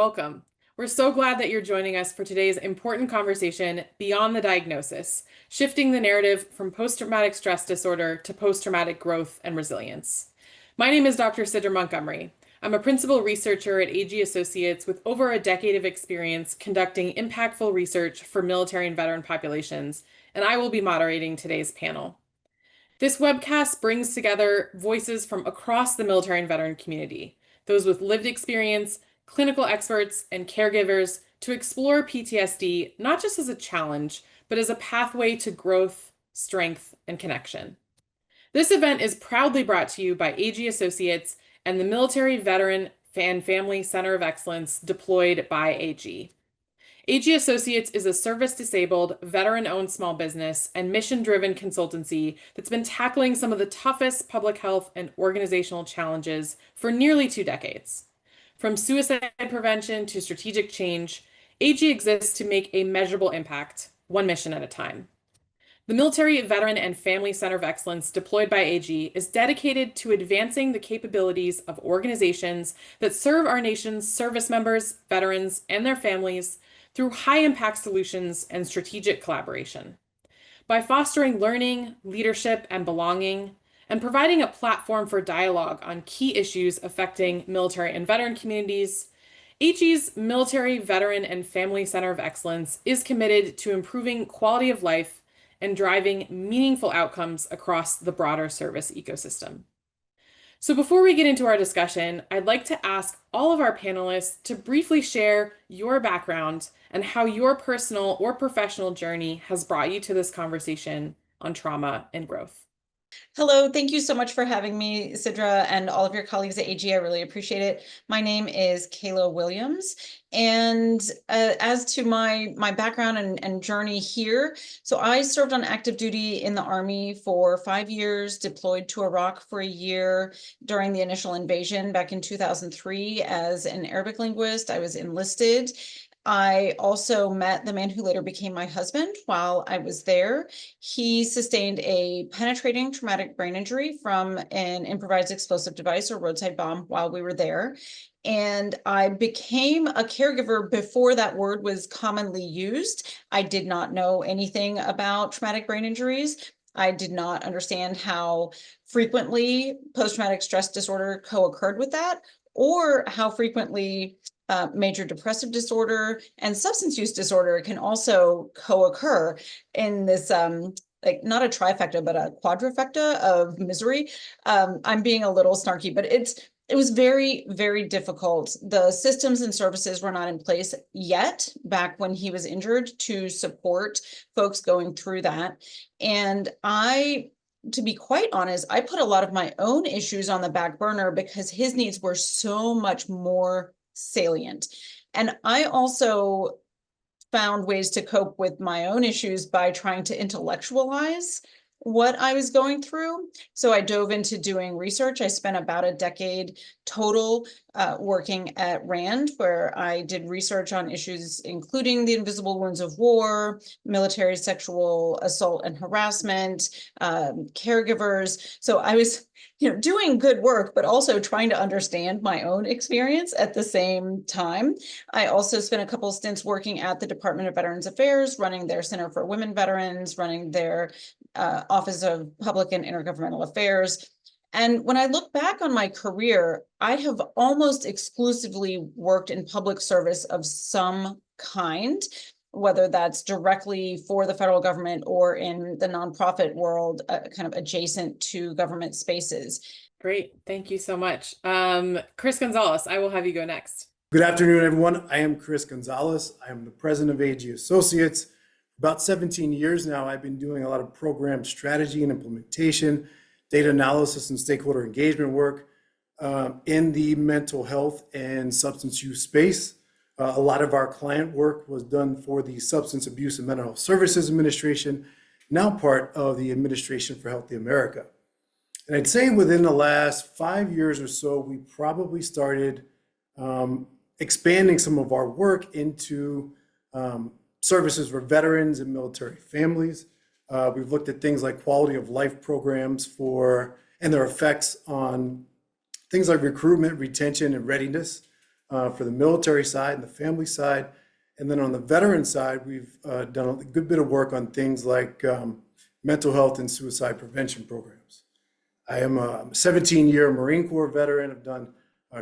welcome. We're so glad that you're joining us for today's important conversation beyond the diagnosis, shifting the narrative from post-traumatic stress disorder to post-traumatic growth and resilience. My name is Dr. Sidra Montgomery. I'm a principal researcher at AG Associates with over a decade of experience conducting impactful research for military and veteran populations, and I will be moderating today's panel. This webcast brings together voices from across the military and veteran community, those with lived experience, clinical experts, and caregivers to explore PTSD not just as a challenge, but as a pathway to growth, strength, and connection. This event is proudly brought to you by AG Associates and the Military Veteran and Family Center of Excellence deployed by AG. AG Associates is a service-disabled, veteran-owned small business and mission-driven consultancy that's been tackling some of the toughest public health and organizational challenges for nearly 2 decades. From suicide prevention to strategic change, AG exists to make a measurable impact, one mission at a time. The Military Veteran and Family Center of Excellence deployed by AG is dedicated to advancing the capabilities of organizations that serve our nation's service members, veterans, and their families through high-impact solutions and strategic collaboration. By fostering learning, leadership, and belonging, and providing a platform for dialogue on key issues affecting military and veteran communities, AG's Military, Veteran, and Family Center of Excellence is committed to improving quality of life and driving meaningful outcomes across the broader service ecosystem. So before we get into our discussion, I'd like to ask all of our panelists to briefly share your background and how your personal or professional journey has brought you to this conversation on trauma and growth. Hello, thank you so much for having me, Sidra, and all of your colleagues at AG. I really appreciate it. My name is Kayla Williams, and as to my background and journey here, so I served on active duty in the Army for 5 years, deployed to Iraq for a year during the initial invasion back in 2003 as an Arabic linguist. I was enlisted. I also met the man who later became my husband while I was there. He sustained a penetrating traumatic brain injury from an improvised explosive device or roadside bomb while we were there. And I became a caregiver before that word was commonly used. I did not know anything about traumatic brain injuries. I did not understand how frequently post-traumatic stress disorder co-occurred with that, or how frequently major depressive disorder and substance use disorder can also co-occur in this like not a trifecta, but a quadrifecta of misery. I'm being a little snarky, but it was very, very difficult. The systems and services were not in place yet back when he was injured to support folks going through that. And to be quite honest, I put a lot of my own issues on the back burner because his needs were so much more salient. And I also found ways to cope with my own issues by trying to intellectualize what I was going through. So I dove into doing research. I spent about a decade total working at RAND, where I did research on issues including the invisible wounds of war, military sexual assault and harassment, caregivers. So I was doing good work, but also trying to understand my own experience at the same time. I also spent a couple of stints working at the Department of Veterans Affairs, running their Center for Women Veterans, running their Office of Public and Intergovernmental Affairs. And when I look back on my career, I have almost exclusively worked in public service of some kind, whether that's directly for the federal government or in the nonprofit world, kind of adjacent to government spaces. Great, thank you so much. Chris Gonzalez, I will have you go next. Good afternoon, everyone. I am Chris Gonzalez. I am the president of AG Associates. About 17 years now, I've been doing a lot of program strategy and implementation, data analysis and stakeholder engagement work in the mental health and substance use space. A lot of our client work was done for the Substance Abuse and Mental Health Services Administration, now part of the Administration for Healthy America. And I'd say within the last 5 years or so, we probably started expanding some of our work into services for veterans and military families. We've looked at things like quality of life programs and their effects on things like recruitment, retention, and readiness for the military side and the family side. And then on the veteran side, we've done a good bit of work on things like mental health and suicide prevention programs. I am a 17-year Marine Corps veteran. I've done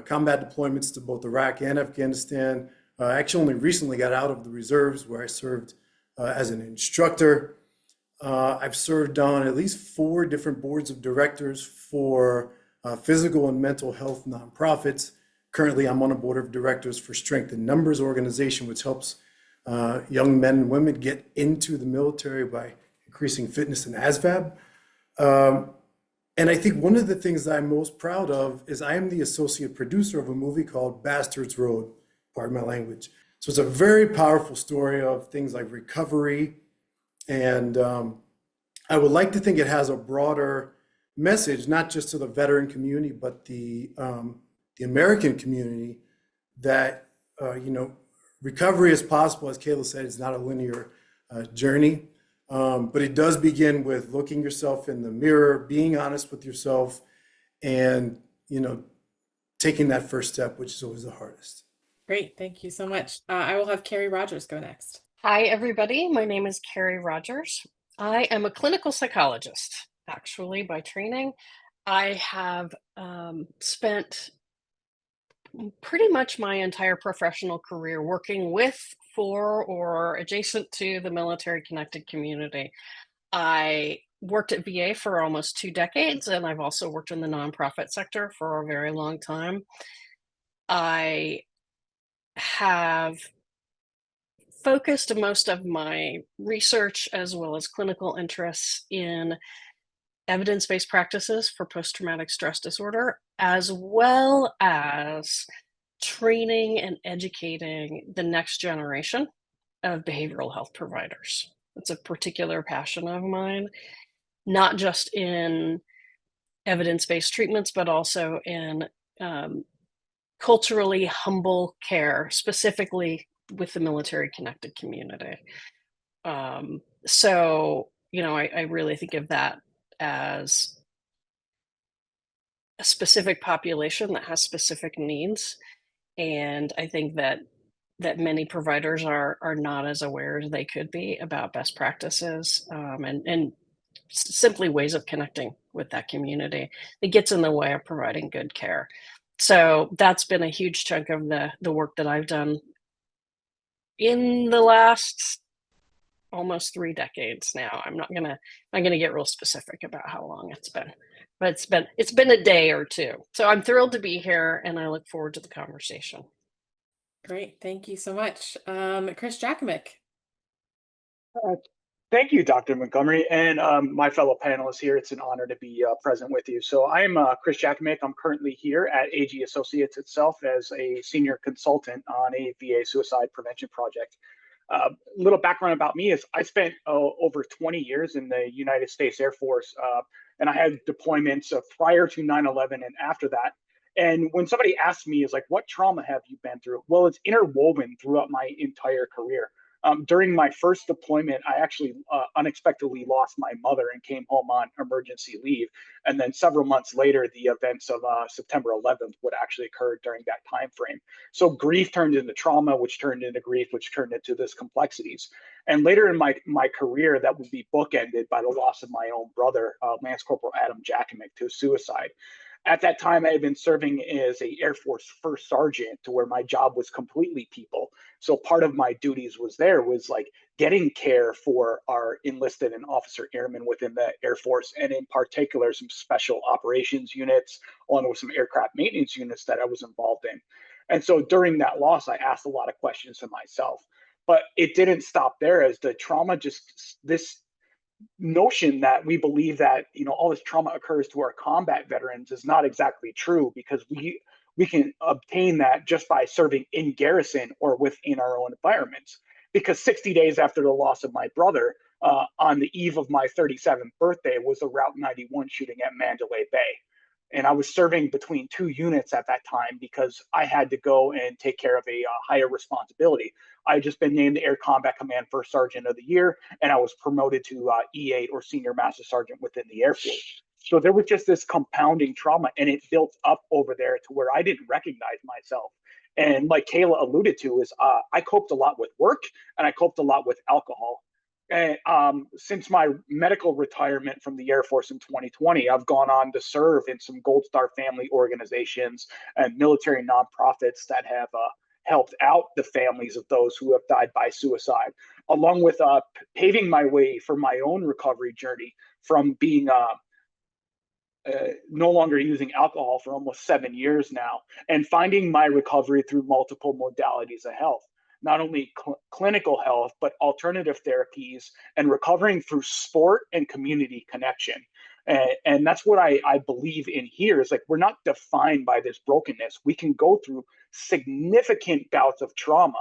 combat deployments to both Iraq and Afghanistan. I actually only recently got out of the reserves where I served as an instructor. I've served on at least 4 different boards of directors for physical and mental health nonprofits. Currently, I'm on a board of directors for Strength in Numbers organization, which helps young men and women get into the military by increasing fitness and ASVAB. And I think one of the things that I'm most proud of is I am the associate producer of a movie called Bastards Road, pardon my language. So it's a very powerful story of things like recovery. And I would like to think it has a broader message, not just to the veteran community, but the American community, that, recovery is possible. As Kayla said, it's not a linear journey. But it does begin with looking yourself in the mirror, being honest with yourself, and, taking that first step, which is always the hardest. Great. Thank you so much. I will have Carrie Rogers go next. Hi, everybody. My name is Carrie Rogers. I am a clinical psychologist, actually, by training. I have spent pretty much my entire professional career working with, for, or adjacent to the military connected community. I worked at VA for almost 2 decades, and I've also worked in the nonprofit sector for a very long time. I have focused most of my research as well as clinical interests in evidence-based practices for post-traumatic stress disorder, as well as training and educating the next generation of behavioral health providers. It's a particular passion of mine, not just in evidence-based treatments, but also in culturally humble care, specifically with the military connected community. So, I really think of that as a specific population that has specific needs. And I think that many providers are not as aware as they could be about best practices, and simply ways of connecting with that community that gets in the way of providing good care. So that's been a huge chunk of the work that I've done in the last almost 3 decades now. I'm not gonna get real specific about how long it's been, but it's been a day or two. So I'm thrilled to be here, and I look forward to the conversation. Great. Thank you so much. Chris Jakomick. Uh, Thank you, Dr. Montgomery, and my fellow panelists here. It's an honor to be present with you. So I'm Chris Jakomick. I'm currently here at AG Associates itself as a senior consultant on a VA suicide prevention project. Little background about me is I spent over 20 years in the United States Air Force, and I had deployments prior to 9/11 and after that. And when somebody asks me, is like, what trauma have you been through? Well, it's interwoven throughout my entire career. During my first deployment, I actually unexpectedly lost my mother and came home on emergency leave. And then several months later, the events of September 11th would actually occur during that time frame. So grief turned into trauma, which turned into grief, which turned into this complexities. And later in my career, that would be bookended by the loss of my own brother, Lance Corporal Adam Jakomick, to suicide. At that time, I had been serving as a Air Force first sergeant, to where my job was completely people. So part of my duties was like getting care for our enlisted and officer airmen within the Air Force, and in particular, some special operations units, along with some aircraft maintenance units that I was involved in. And so during that loss, I asked a lot of questions to myself, but it didn't stop there, as the trauma this notion that we believe that all this trauma occurs to our combat veterans is not exactly true, because we can obtain that just by serving in garrison or within our own environments. Because 60 days after the loss of my brother, on the eve of my 37th birthday, was a Route 91 shooting at Mandalay Bay. And I was serving between 2 units at that time because I had to go and take care of a higher responsibility. I had just been named the Air Combat Command First Sergeant of the Year, and I was promoted to E8, or Senior Master Sergeant, within the Air Force. So there was just this compounding trauma, and it built up over there to where I didn't recognize myself. And like Kayla alluded to, is I coped a lot with work and I coped a lot with alcohol. And since my medical retirement from the Air Force in 2020, I've gone on to serve in some Gold Star family organizations and military nonprofits that have helped out the families of those who have died by suicide, along with paving my way for my own recovery journey from being no longer using alcohol for almost 7 years now, and finding my recovery through multiple modalities of health, not only clinical health, but alternative therapies and recovering through sport and community connection. And that's what I believe in here is like, we're not defined by this brokenness. We can go through significant bouts of trauma,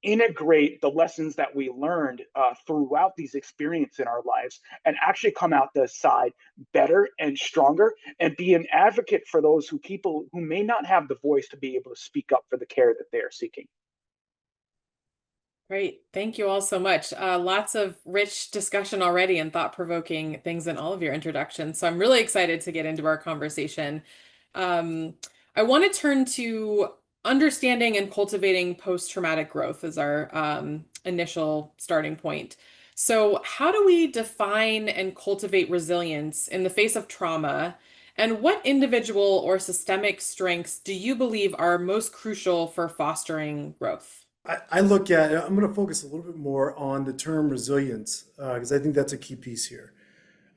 integrate the lessons that we learned throughout these experiences in our lives, and actually come out the side better and stronger, and be an advocate for those people who may not have the voice to be able to speak up for the care that they are seeking. Great. Thank you all so much. Lots of rich discussion already and thought-provoking things in all of your introductions. So I'm really excited to get into our conversation. I want to turn to understanding and cultivating post-traumatic growth as our initial starting point. So how do we define and cultivate resilience in the face of trauma? And what individual or systemic strengths do you believe are most crucial for fostering growth? I look at, I'm going to focus a little bit more on the term resilience because I think that's a key piece here.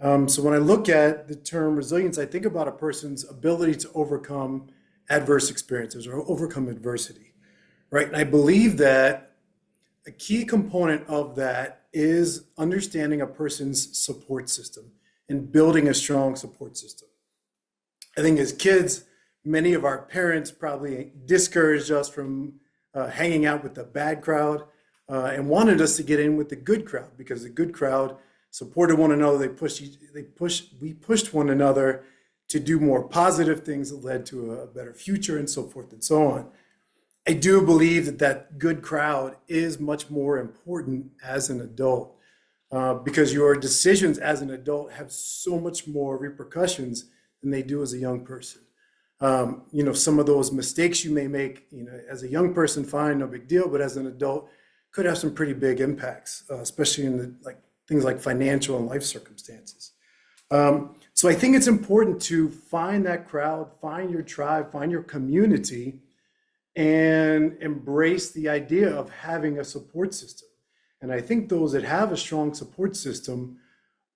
So when I look at the term resilience, I think about a person's ability to overcome adverse experiences or overcome adversity, right? And I believe that a key component of that is understanding a person's support system and building a strong support system. I think as kids, many of our parents probably discouraged us from hanging out with the bad crowd and wanted us to get in with the good crowd, because the good crowd supported one another. We pushed one another to do more positive things that led to a better future and so forth and so on. I do believe that that good crowd is much more important as an adult because your decisions as an adult have so much more repercussions than they do as a young person. Some of those mistakes you may make, as a young person, fine, no big deal, but as an adult, could have some pretty big impacts, especially in things like financial and life circumstances. So I think it's important to find that crowd, find your tribe, find your community, and embrace the idea of having a support system. And I think those that have a strong support system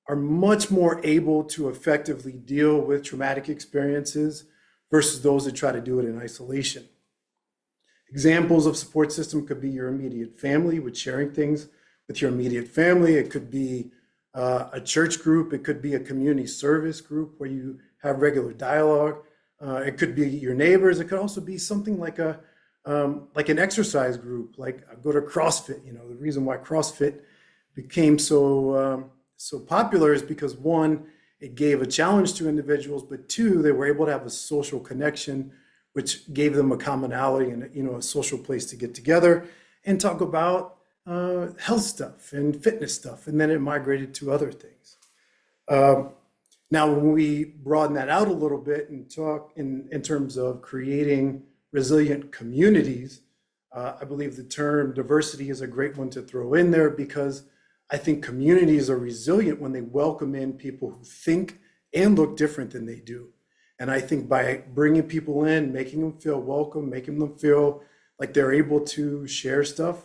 are much more able to effectively deal with traumatic experiences versus those that try to do it in isolation. Examples of support system could be your immediate family, with sharing things with your immediate family. It could be a church group. It could be a community service group where you have regular dialogue. It could be your neighbors. It could also be something like an exercise group, like I go to CrossFit. The reason why CrossFit became so popular is because, one, it gave a challenge to individuals, but two, they were able to have a social connection, which gave them a commonality and a social place to get together and talk about health stuff and fitness stuff. And then it migrated to other things. Now, when we broaden that out a little bit and talk in terms of creating resilient communities, I believe the term diversity is a great one to throw in there, because I think communities are resilient when they welcome in people who think and look different than they do. And I think by bringing people in, making them feel welcome, making them feel like they're able to share stuff,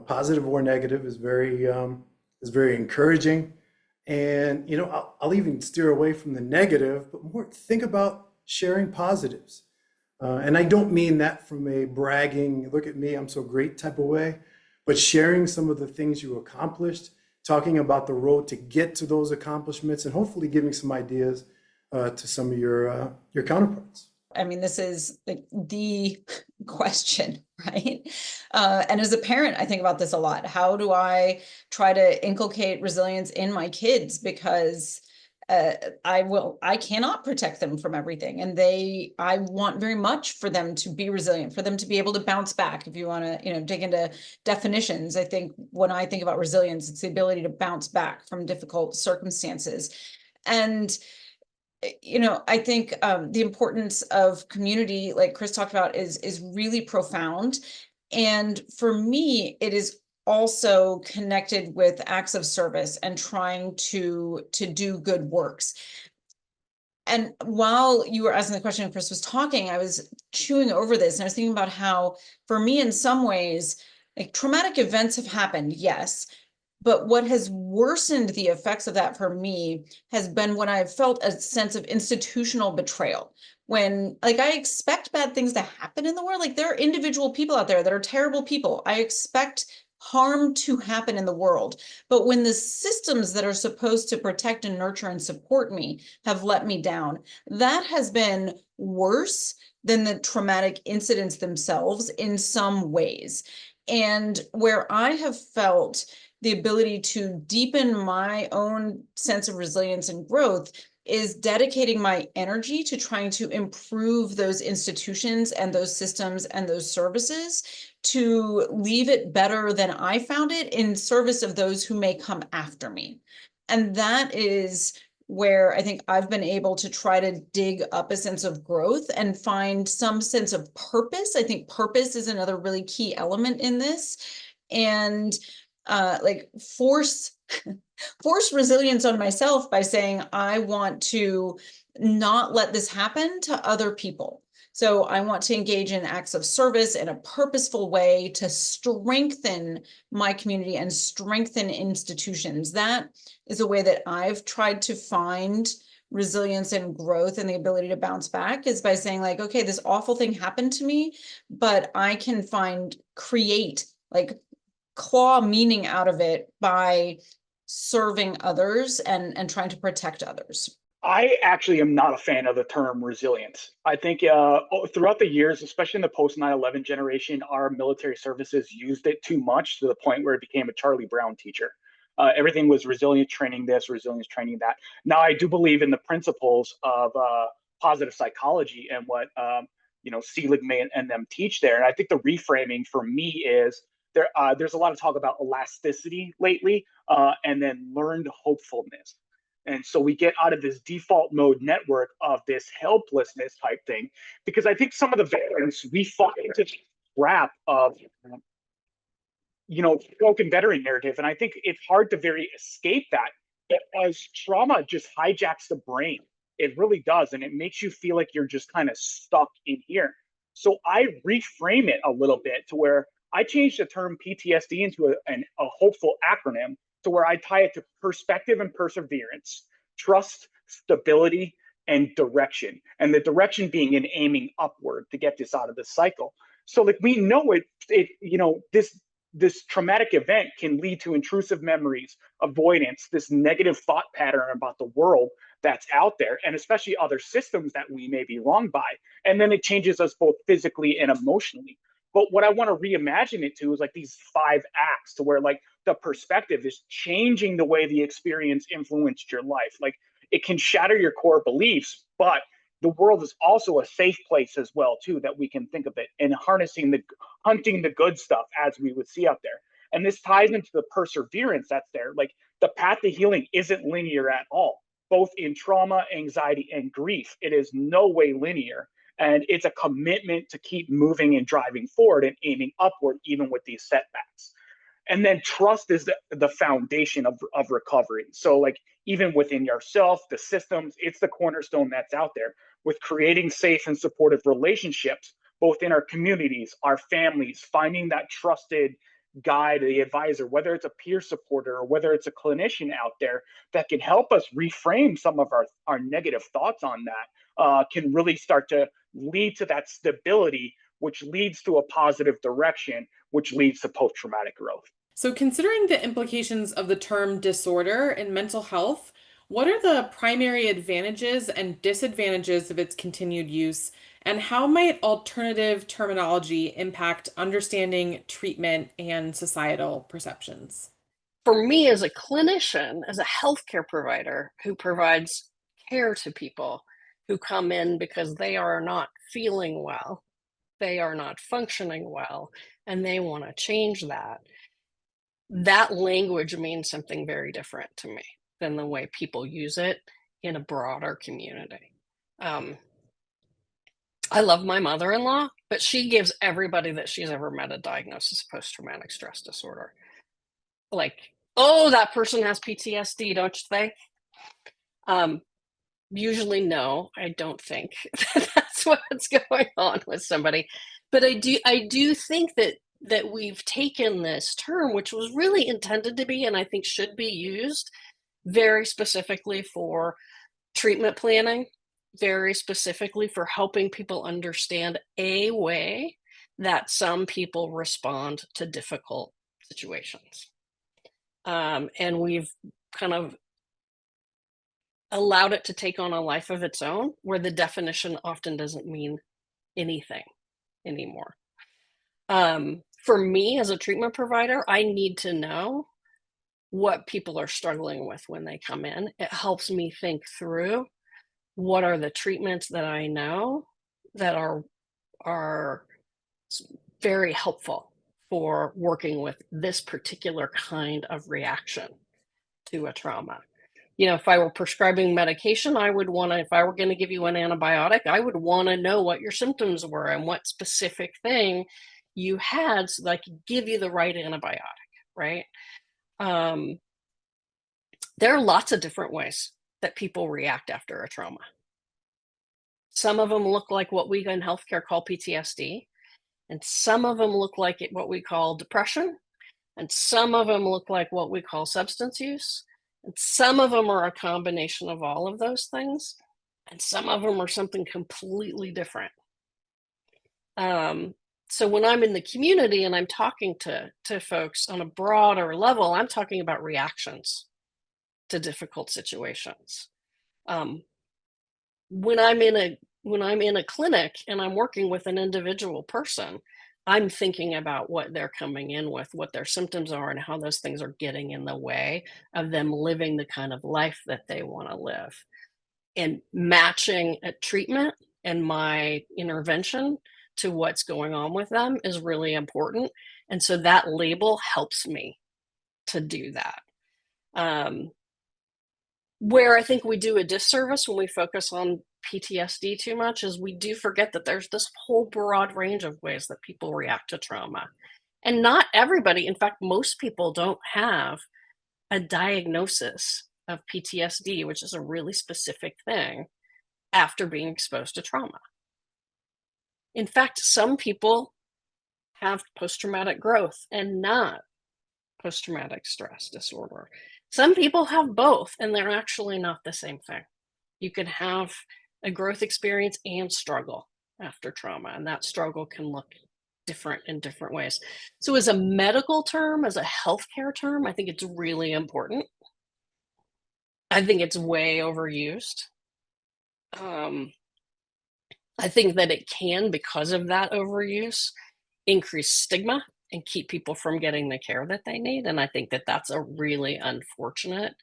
positive or negative, is very encouraging. And I'll even steer away from the negative, but more think about sharing positives. And I don't mean that from a bragging, look at me, I'm so great type of way, but sharing some of the things you accomplished, talking about the road to get to those accomplishments, and hopefully giving some ideas to some of your counterparts. I mean, this is the question, right? And as a parent, I think about this a lot. How do I try to inculcate resilience in my kids? Because I cannot protect them from everything. And I want very much for them to be resilient, for them to be able to bounce back. If you want to, dig into definitions, I think when I think about resilience, it's the ability to bounce back from difficult circumstances. And I think the importance of community, like Chris talked about, is really profound. And for me, it is also connected with acts of service and trying to do good works. And while you were asking the question and Chris was talking, I was chewing over this and I was thinking about how, for me, in some ways, like traumatic events have happened, yes, but what has worsened the effects of that for me has been when I've felt a sense of institutional betrayal. When, like, I expect bad things to happen in the world. Like, there are individual people out there that are terrible people. I expect harm to happen in the world. But when the systems that are supposed to protect and nurture and support me have let me down, that has been worse than the traumatic incidents themselves in some ways. And where I have felt the ability to deepen my own sense of resilience and growth is dedicating my energy to trying to improve those institutions and those systems and those services to leave it better than I found it in service of those who may come after me. And that is where I think I've been able to try to dig up a sense of growth and find some sense of purpose. I think purpose is another really key element in this. And like force resilience on myself by saying, I want to not let this happen to other people. So I want to engage in acts of service in a purposeful way to strengthen my community and strengthen institutions. That is a way that I've tried to find resilience and growth and the ability to bounce back, is by saying, like, okay, this awful thing happened to me, but I can create, like, claw meaning out of it by serving others and trying to protect others. I actually am not a fan of the term resilience. I think throughout the years, especially in the post 9/11 generation, our military services used it too much to the point where it became a Charlie Brown teacher. Everything was resilience training this, resilience training that. Now, I do believe in the principles of positive psychology and what Seligman and them teach there. And I think the reframing for me is there's a lot of talk about elasticity lately, and then learned hopefulness. And so we get out of this default mode network of this helplessness type thing, because I think some of the veterans, we fall into the trap of, broken veteran narrative. And I think it's hard to very escape that, because trauma just hijacks the brain. It really does. And it makes you feel like you're just kind of stuck in here. So I reframe it a little bit to where I changed the term PTSD into a hopeful acronym, to where I tie it to perspective and perseverance, trust, stability, and direction. And the direction being in aiming upward to get this out of the cycle. So, like, we know this traumatic event can lead to intrusive memories, avoidance, this negative thought pattern about the world that's out there, and especially other systems that we may be wronged by. And then it changes us both physically and emotionally. But what I want to reimagine it to is like these 5 acts, to where, like, the perspective is changing the way the experience influenced your life. Like, it can shatter your core beliefs, but the world is also a safe place as well, too, that we can think of it, and hunting the good stuff as we would see out there. And this ties into the perseverance that's there. Like, the path to healing isn't linear at all, both in trauma, anxiety, and grief. It is no way linear. And it's a commitment to keep moving and driving forward and aiming upward, even with these setbacks. And then trust is the foundation of recovery. So, like, even within yourself, the systems, it's the cornerstone that's out there, with creating safe and supportive relationships, both in our communities, our families, finding that trusted guide, the advisor, whether it's a peer supporter or whether it's a clinician out there that can help us reframe some of our negative thoughts on that, can really start to lead to that stability, which leads to a positive direction, which leads to post-traumatic growth. So, considering the implications of the term disorder in mental health, what are the primary advantages and disadvantages of its continued use, and how might alternative terminology impact understanding, treatment, and societal perceptions? For me, as a clinician, as a healthcare provider who provides care to people who come in because they are not feeling well, they are not functioning well, and they want to change that, that language means something very different to me than the way people use it in a broader community. I love my mother-in-law, but she gives everybody that she's ever met a diagnosis of post-traumatic stress disorder. Like, oh, that person has PTSD, don't you think? Usually, no, I don't think that's what's going on with somebody. But I do think that we've taken this term, which was really intended to be, and I think should be used very specifically for treatment planning, very specifically for helping people understand a way that some people respond to difficult situations. And we've kind of allowed it to take on a life of its own, where the definition often doesn't mean anything anymore. For me as a treatment provider, I need to know what people are struggling with when they come in. It helps me think through what are the treatments that I know that are very helpful for working with this particular kind of reaction to a trauma. If I were prescribing medication, I would want to, if I were going to give you an antibiotic, I would want to know what your symptoms were and what specific thing you had so that I could give you the right antibiotic, right? There are lots of different ways that people react after a trauma. Some of them look like what we in healthcare call PTSD, and some of them look like what we call depression, and some of them look like what we call substance use. And some of them are a combination of all of those things, and some of them are something completely different. So when I'm in the community and I'm talking to folks on a broader level, I'm talking about reactions to difficult situations. When I'm in a clinic and I'm working with an individual person, I'm thinking about what they're coming in with, what their symptoms are, and how those things are getting in the way of them living the kind of life that they want to live. And matching a treatment and my intervention to what's going on with them is really important. And so that label helps me to do that. Where I think we do a disservice when we focus on PTSD too much is we do forget that there's this whole broad range of ways that people react to trauma. And not everybody, in fact, most people don't have a diagnosis of PTSD, which is a really specific thing, after being exposed to trauma. In fact, some people have post-traumatic growth and not post-traumatic stress disorder. Some people have both, and they're actually not the same thing. You can have a growth experience and struggle after trauma, and that struggle can look different in different ways. So as a medical term, as a healthcare term, I think it's really important. I think it's way overused. I think that it can, because of that overuse, increase stigma and keep people from getting the care that they need. And I think that that's a really unfortunate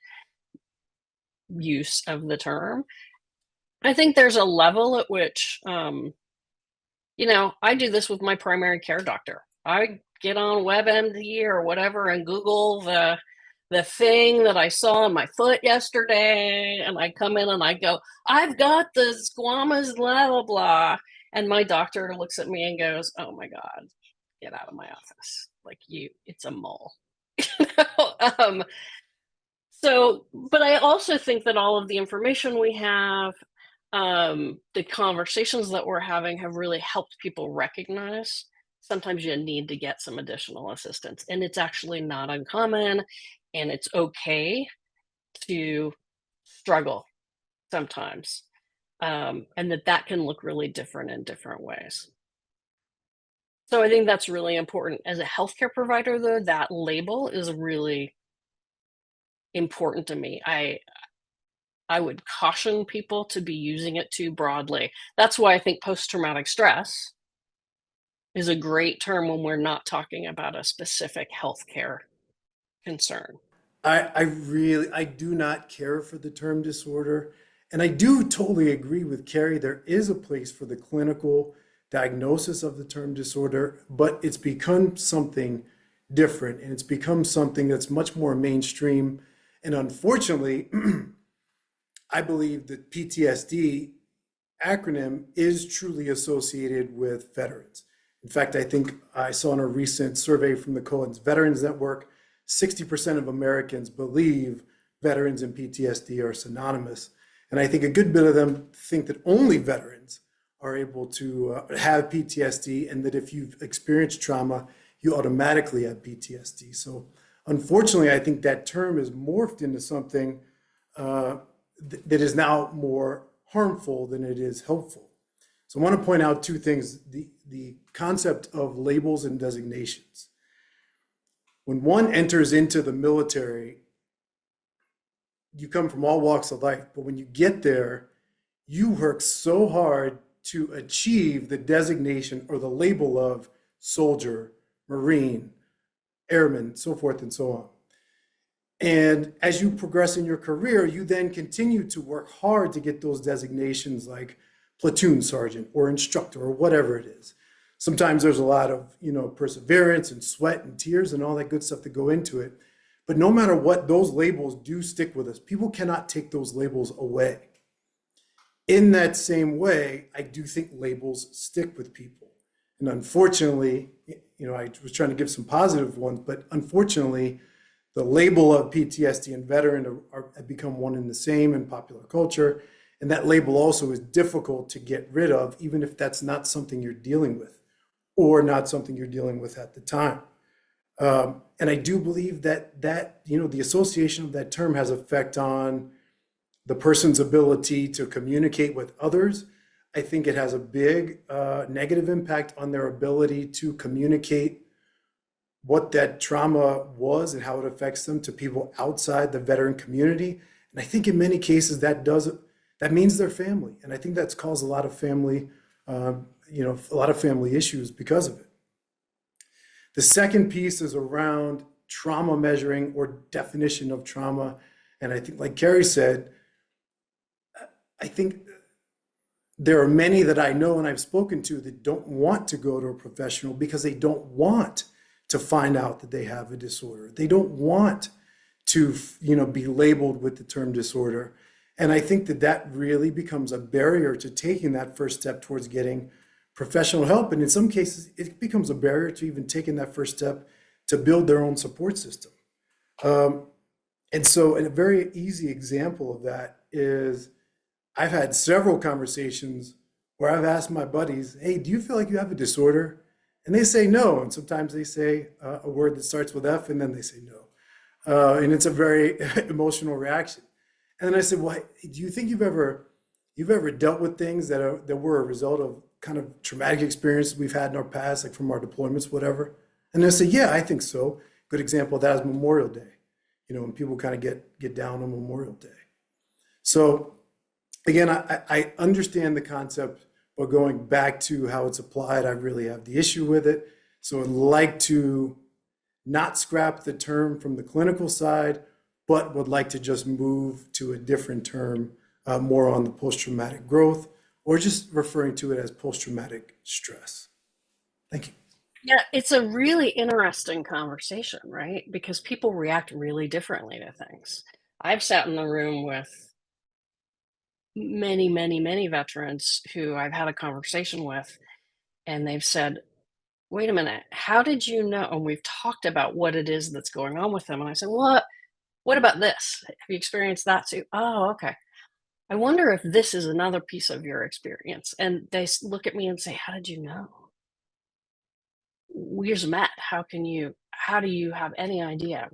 use of the term. I think there's a level at which, I do this with my primary care doctor. I get on WebMD or whatever and Google the thing that I saw on my foot yesterday, and I come in and I go, I've got the squamous blah, blah, blah. And my doctor looks at me and goes, oh my God, get out of my office. Like it's a mole. But I also think that all of the information we have, the conversations that we're having have really helped people recognize sometimes you need to get some additional assistance. And it's actually not uncommon, and it's okay to struggle sometimes. And that can look really different in different ways. So I think that's really important. As a healthcare provider, though, that label is really important to me. I would caution people to be using it too broadly. That's why I think post-traumatic stress is a great term when we're not talking about a specific healthcare concern. I do not care for the term disorder. And I do totally agree with Carrie. There is a place for the clinical diagnosis of the term disorder, but it's become something different, and it's become something that's much more mainstream. And unfortunately, I believe that PTSD acronym is truly associated with veterans. In fact, I think I saw in a recent survey from the Cohen's Veterans Network, 60% of Americans believe veterans and PTSD are synonymous. And I think a good bit of them think that only veterans are able to have PTSD, and that if you've experienced trauma, you automatically have PTSD. So unfortunately, I think that term is morphed into something that is now more harmful than it is helpful. So I want to point out two things. The concept of labels and designations. When one enters into the military, you come from all walks of life, but when you get there, you work so hard to achieve the designation or the label of soldier, Marine, airman, so forth and so on. And as you progress in your career, you then continue to work hard to get those designations like platoon sergeant or instructor or whatever it is. Sometimes there's a lot of, perseverance and sweat and tears and all that good stuff that go into it. But no matter what, those labels do stick with us. People cannot take those labels away. In that same way, I do think labels stick with people. And unfortunately, I was trying to give some positive ones, but unfortunately, the label of PTSD and veteran have become one and the same in popular culture. And that label also is difficult to get rid of, even if that's not something you're dealing with or not something you're dealing with at the time. And I do believe that the association of that term has effect on the person's ability to communicate with others. I think it has a big negative impact on their ability to communicate what that trauma was and how it affects them to people outside the veteran community. And I think in many cases that means their family. And I think that's caused a lot of family, issues because of it. The second piece is around trauma measuring or definition of trauma. And I think, like Carrie said, I think there are many that I know and I've spoken to that don't want to go to a professional because they don't want to find out that they have a disorder. They don't want to, be labeled with the term disorder. And I think that really becomes a barrier to taking that first step towards getting professional help. And in some cases, it becomes a barrier to even taking that first step to build their own support system. And so a very easy example of that is I've had several conversations where I've asked my buddies, hey, do you feel like you have a disorder? And they say no. And sometimes they say a word that starts with F and then they say no. And it's a very emotional reaction. And then I said, well, do you think you've ever dealt with things that were a result of kind of traumatic experiences we've had in our past, like from our deployments, whatever? And they say, yeah, I think so. Good example of that is Memorial Day, when people kind of get down on Memorial Day. So again, I understand the concept, but going back to how it's applied, I really have the issue with it. So I'd like to not scrap the term from the clinical side, but would like to just move to a different term, more on the post-traumatic growth, or just referring to it as post-traumatic stress. Thank you. Yeah, it's a really interesting conversation, right? Because people react really differently to things. I've sat in the room with many, many, many veterans who I've had a conversation with, and they've said, wait a minute, how did you know? And we've talked about what it is that's going on with them. And I said, what about this? Have you experienced that too? Oh, okay. I wonder if this is another piece of your experience. And they look at me and say, how did you know? We just met. How do you have any idea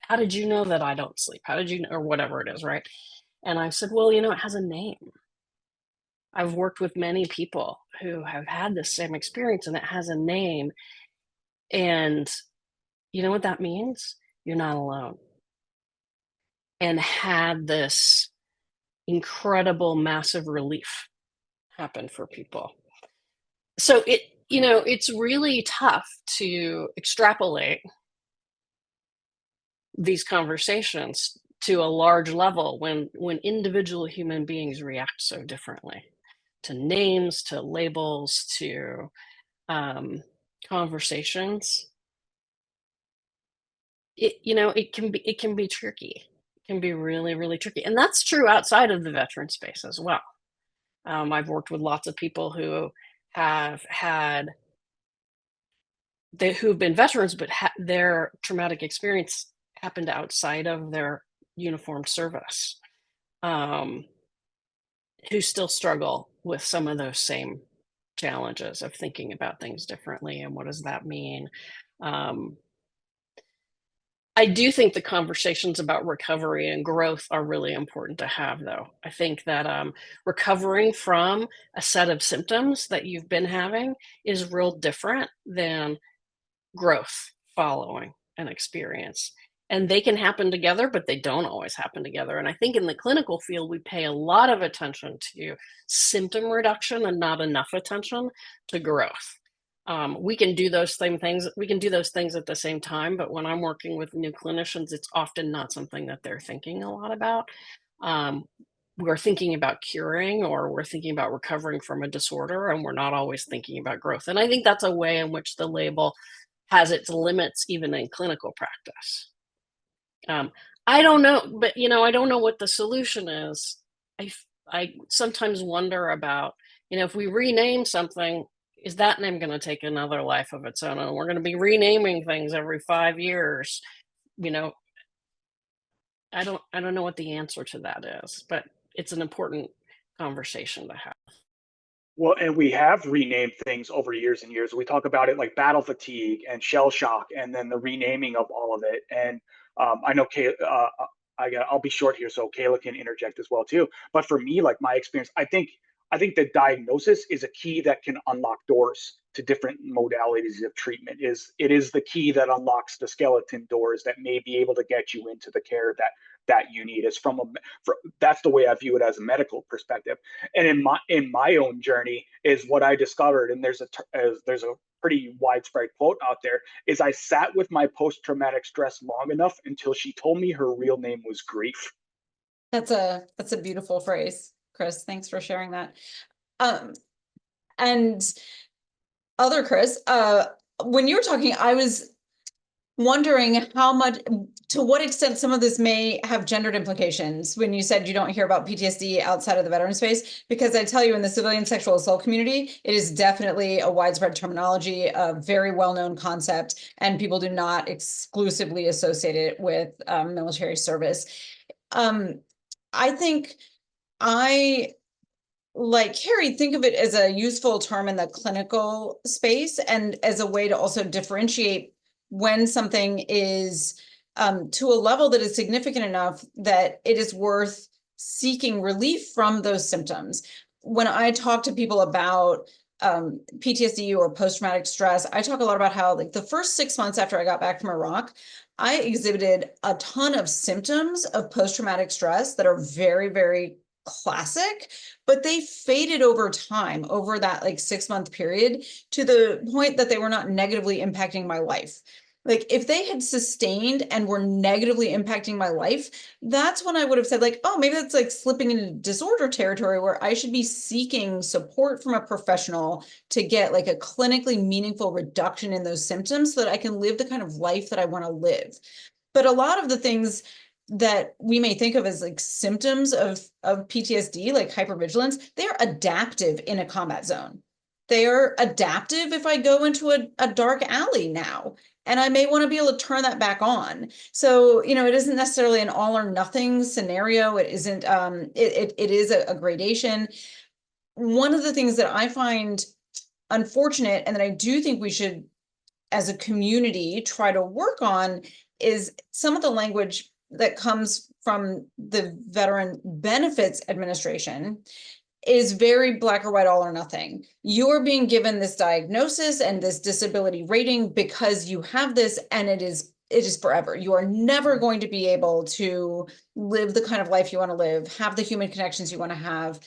how did you know that I don't sleep? How did you know, or whatever it is, right? And I said, well, it has a name. I've worked with many people who have had this same experience and it has a name. And you know what that means? You're not alone. And had this incredible, massive relief happen for people. So it's really tough to extrapolate these conversations to a large level when individual human beings react so differently to names, to labels, to conversations. It can be tricky. It can be really, really tricky. And that's true outside of the veteran space as well. I've worked with lots of people who have had who've been veterans, but their traumatic experience happened outside of their uniformed service, um, who still struggle with some of those same challenges of thinking about things differently and what does that mean. Um, I do think the conversations about recovery and growth are really important to have, though. I think that recovering from a set of symptoms that you've been having is real different than growth following an experience. And they can happen together, but they don't always happen together. And I think in the clinical field, we pay a lot of attention to symptom reduction and not enough attention to growth. We can do those same things. We can do those things at the same time, but when I'm working with new clinicians, it's often not something that they're thinking a lot about. Um, we're thinking about curing or we're thinking about recovering from a disorder, and we're not always thinking about growth. And I think that's a way in which the label has its limits even in clinical practice. I don't know, but I don't know what the solution is. I sometimes wonder about, if we rename something, is that name going to take another life of its own? And we're going to be renaming things every 5 years. You know, I don't know what the answer to that is, but it's an important conversation to have. Well, and we have renamed things over years and years. We talk about it like battle fatigue and shell shock, and then the renaming of all of it. And I know I'll be short here, so Kayla can interject as well too. But for me, like my experience, I think the diagnosis is a key that can unlock doors to different modalities of treatment. It is the key that unlocks the skeleton doors that may be able to get you into the care that you need. Is that's the way I view it as a medical perspective. And in my own journey is what I discovered, and there's a pretty widespread quote out there, is I sat with my post-traumatic stress long enough until she told me her real name was grief. That's a beautiful phrase, Chris. Thanks for sharing that. And other Chris, when you were talking, I was wondering to what extent some of this may have gendered implications when you said you don't hear about PTSD outside of the veteran space, because I tell you, in the civilian sexual assault community, it is definitely a widespread terminology, a very well-known concept, and people do not exclusively associate it with military service. I think like Carrie, think of it as a useful term in the clinical space and as a way to also differentiate when something is to a level that is significant enough that it is worth seeking relief from those symptoms. When I talk to people about PTSD or post-traumatic stress, I talk a lot about how, like, the first 6 months after I got back from Iraq, I exhibited a ton of symptoms of post-traumatic stress that are very, very classic, but they faded over time, over that like 6 month period, to the point that they were not negatively impacting my life. Like, if they had sustained and were negatively impacting my life, that's when I would have said, like, oh, maybe that's like slipping into disorder territory where I should be seeking support from a professional to get like a clinically meaningful reduction in those symptoms so that I can live the kind of life that I want to live. But a lot of the things that we may think of as like symptoms of PTSD, like hypervigilance, they're adaptive in a combat zone. They are adaptive if I go into a dark alley now, and I may want to be able to turn that back on. So, it isn't necessarily an all or nothing scenario. It isn't, it is a gradation. One of the things that I find unfortunate, and that I do think we should, as a community, try to work on, is some of the language that comes from the Veteran Benefits Administration is very black or white, all or nothing. You're being given this diagnosis and this disability rating because you have this, and it is forever. You are never going to be able to live the kind of life you want to live, have the human connections you want to have,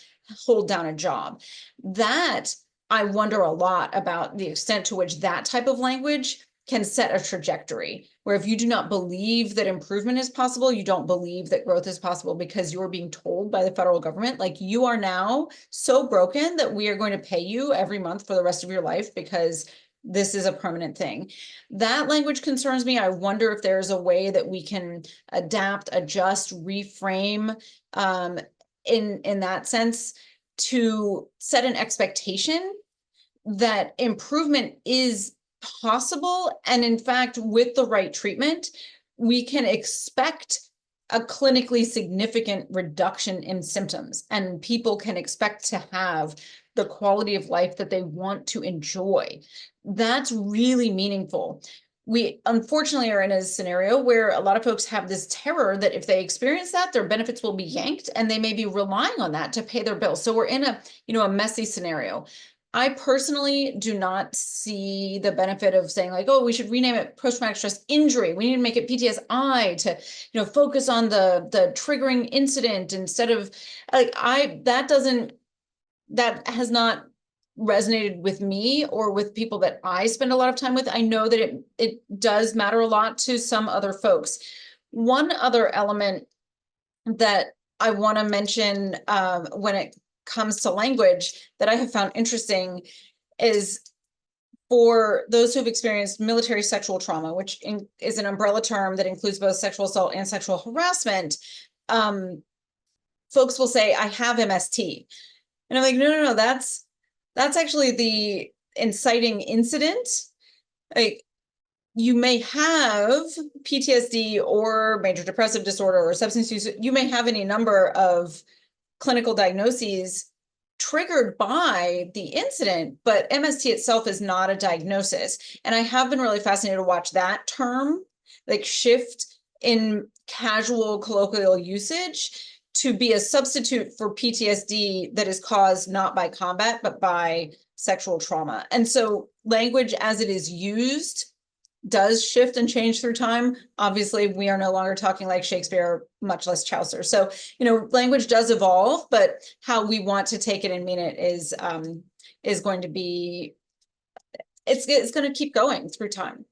hold down a job. That, I wonder a lot about the extent to which that type of language can set a trajectory where, if you do not believe that improvement is possible, you don't believe that growth is possible because you're being told by the federal government, like, you are now so broken that we are going to pay you every month for the rest of your life because this is a permanent thing. That language concerns me. I wonder if there's a way that we can adapt, adjust, reframe in that sense to set an expectation that improvement is possible. And in fact, with the right treatment, we can expect a clinically significant reduction in symptoms, and people can expect to have the quality of life that they want to enjoy. That's really meaningful. We unfortunately are in a scenario where a lot of folks have this terror that if they experience that, their benefits will be yanked, and they may be relying on that to pay their bills. So we're in a messy scenario. I personally do not see the benefit of saying like, oh, we should rename it post-traumatic stress injury. We need to make it PTSI to, focus on the triggering incident instead of like, that has not resonated with me or with people that I spend a lot of time with. I know that it does matter a lot to some other folks. One other element that I want to mention when it comes to language that I have found interesting is for those who've experienced military sexual trauma, which is an umbrella term that includes both sexual assault and sexual harassment. Folks will say, I have MST. And I'm like, no, that's actually the inciting incident. Like, you may have PTSD or major depressive disorder or substance use. You may have any number of clinical diagnoses triggered by the incident, but MST itself is not a diagnosis. And I have been really fascinated to watch that term like shift in casual colloquial usage to be a substitute for PTSD that is caused not by combat, but by sexual trauma. And so language as it is used does shift and change through time. Obviously, we are no longer talking like Shakespeare, much less Chaucer. So, language does evolve, but how we want to take it and mean it is going to be, it's going to keep going through time.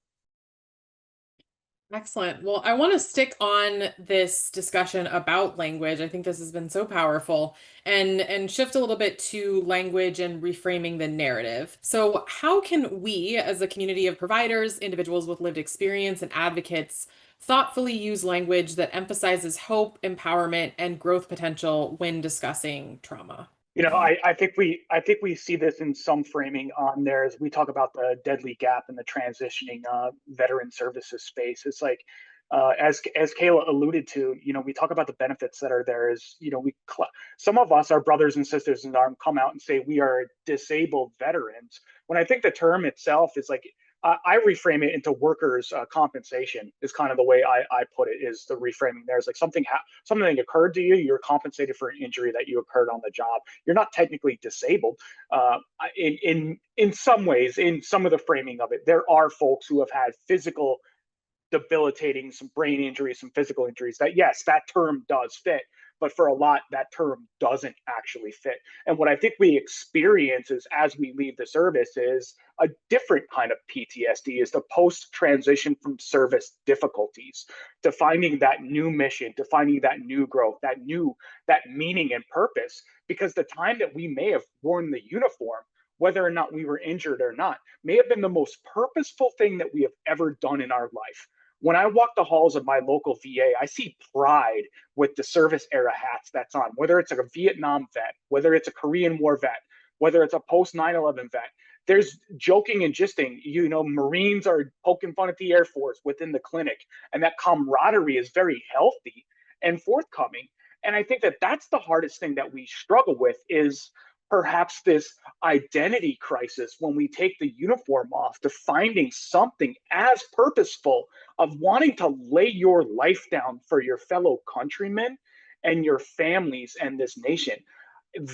Excellent. Well, I want to stick on this discussion about language. I think this has been so powerful, and shift a little bit to language and reframing the narrative. So how can we, as a community of providers, individuals with lived experience, and advocates, thoughtfully use language that emphasizes hope, empowerment, and growth potential when discussing trauma? I think we see this in some framing on there as we talk about the deadly gap in the transitioning veteran services space. It's like, as Kayla alluded to, we talk about the benefits that are there. Some of us, our brothers and sisters in arms, come out and say we are disabled veterans. When I think the term itself is like, I reframe it into workers' compensation is kind of the way I put it, is the reframing there. Is like something occurred to you, you're compensated for an injury that you occurred on the job. You're not technically disabled. In some ways, in some of the framing of it, there are folks who have had physical debilitating, some brain injuries, some physical injuries that, yes, that term does fit, but for a lot, that term doesn't actually fit. And what I think we experience is as we leave the service is a different kind of PTSD, is the post-transition from service difficulties, to finding that new mission, to finding that new growth, that meaning and purpose. Because the time that we may have worn the uniform, whether or not we were injured or not, may have been the most purposeful thing that we have ever done in our life. When I walk the halls of my local VA, I see pride with the service era hats that's on, whether it's a Vietnam vet, whether it's a Korean War vet, whether it's a post 9/11 vet. There's joking and gisting, Marines are poking fun at the Air Force within the clinic, and that camaraderie is very healthy and forthcoming. And I think that that's the hardest thing that we struggle with, is perhaps this identity crisis when we take the uniform off, to finding something as purposeful of wanting to lay your life down for your fellow countrymen and your families and this nation.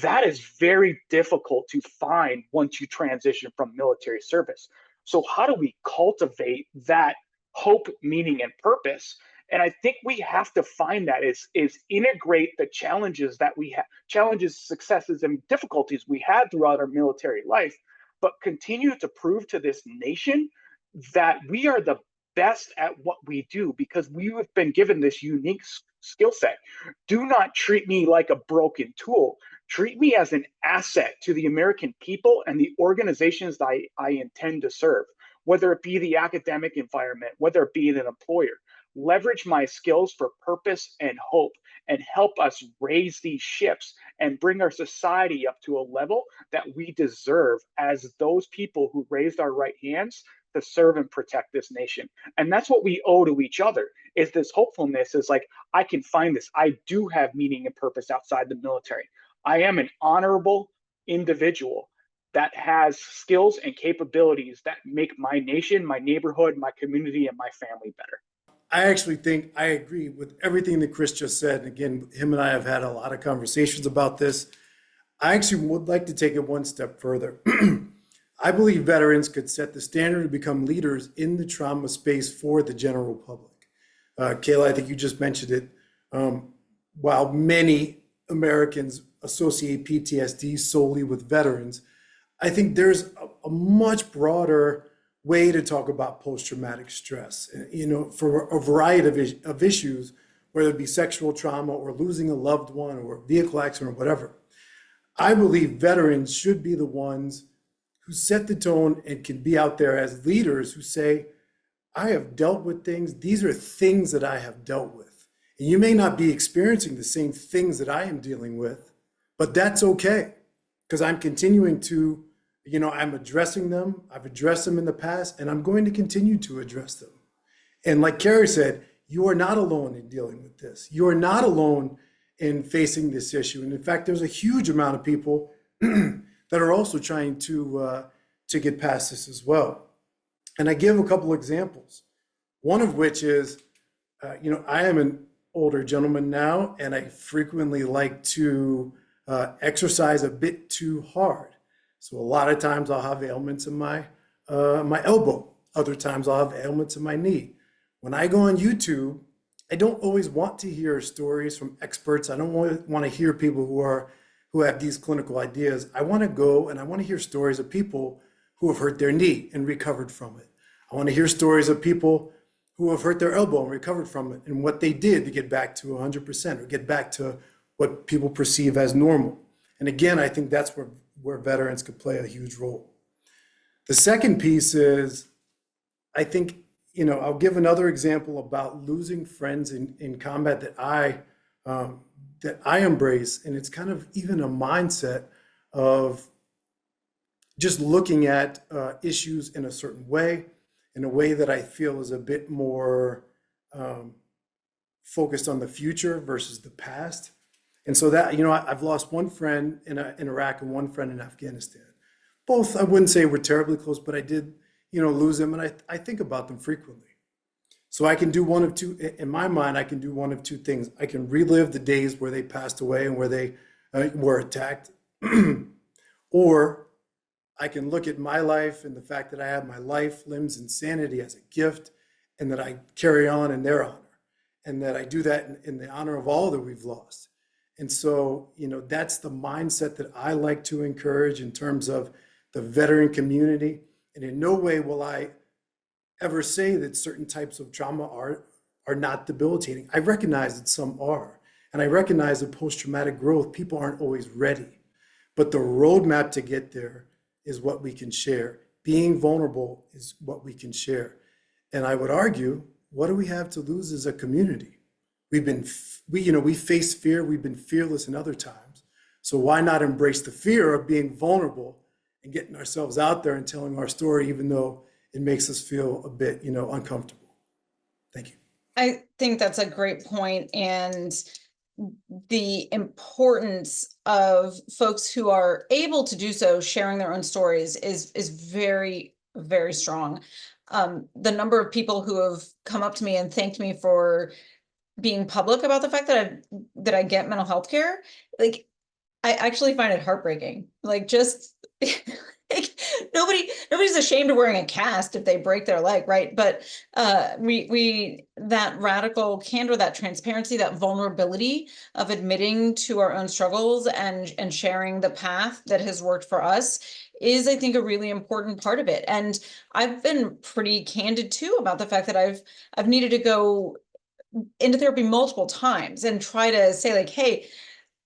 That is very difficult to find once you transition from military service. So how do we cultivate that hope, meaning, and purpose? And I think we have to find that is integrate the challenges that we have, challenges, successes, and difficulties we had throughout our military life, but continue to prove to this nation that we are the best at what we do, because we have been given this unique skill set. Do not treat me like a broken tool. Treat me as an asset to the American people and the organizations that I intend to serve, whether it be the academic environment, whether it be an employer. Leverage my skills for purpose and hope, and help us raise these ships and bring our society up to a level that we deserve as those people who raised our right hands to serve and protect this nation. And that's what we owe to each other, is this hopefulness, is like, I can find this. I do have meaning and purpose outside the military. I am an honorable individual that has skills and capabilities that make my nation, my neighborhood, my community, and my family better. I actually think I agree with everything that Chris just said. And again, him and I have had a lot of conversations about this. I actually would like to take it one step further. I believe veterans could set the standard to become leaders in the trauma space for the general public. Kayla, I think you just mentioned it. While many Americans associate PTSD solely with veterans, I think there's a much broader way to talk about post-traumatic stress, for a variety of issues, whether it be sexual trauma or losing a loved one or a vehicle accident or whatever. I believe veterans should be the ones who set the tone and can be out there as leaders who say, I have dealt with things. These are things that I have dealt with. And you may not be experiencing the same things that I am dealing with, but that's okay, because I'm continuing to, I'm addressing them. I've addressed them in the past, and I'm going to continue to address them. And like Carrie said, you are not alone in dealing with this. You are not alone in facing this issue. And in fact, there's a huge amount of people that are also trying to get past this as well. And I give a couple examples. One of which is, I am an older gentleman now, and I frequently like to exercise a bit too hard. So a lot of times I'll have ailments in my elbow. Other times I'll have ailments in my knee. When I go on YouTube, I don't always want to hear stories from experts. I don't want to hear people who have these clinical ideas. I want to go and I want to hear stories of people who have hurt their knee and recovered from it. I want to hear stories of people who have hurt their elbow and recovered from it, and what they did to get back to 100% or get back to what people perceive as normal. And again, I think that's where veterans could play a huge role. The second piece is, I think, I'll give another example about losing friends in combat that I embrace. And it's kind of even a mindset of just looking at issues in a certain way, in a way that I feel is a bit more focused on the future versus the past. And so that, I've lost one friend in Iraq and one friend in Afghanistan. Both, I wouldn't say were terribly close, but I did, lose them. And I think about them frequently. So I can do one of two, in my mind, I can do one of two things. I can relive the days where they passed away and where they were attacked. Or I can look at my life and the fact that I have my life, limbs, and sanity as a gift, and that I carry on in their honor, and that I do that in the honor of all that we've lost. And so, that's the mindset that I like to encourage in terms of the veteran community. And in no way will I ever say that certain types of trauma are not debilitating. I recognize that some are. And I recognize that post-traumatic growth, people aren't always ready. But the roadmap to get there is what we can share. Being vulnerable is what we can share. And I would argue, what do we have to lose as a community? We face fear. We've been fearless in other times. So why not embrace the fear of being vulnerable and getting ourselves out there and telling our story, even though it makes us feel a bit, uncomfortable. Thank you. I think that's a great point, and the importance of folks who are able to do so sharing their own stories is very, very strong. The number of people who have come up to me and thanked me for being public about the fact that I get mental health care, like, I actually find it heartbreaking. Like, just like, nobody's ashamed of wearing a cast if they break their leg, right? But we that radical candor, that transparency, that vulnerability of admitting to our own struggles and sharing the path that has worked for us is, I think, a really important part of it. And I've been pretty candid too about the fact that I've needed to go into therapy multiple times and try to say, like, hey,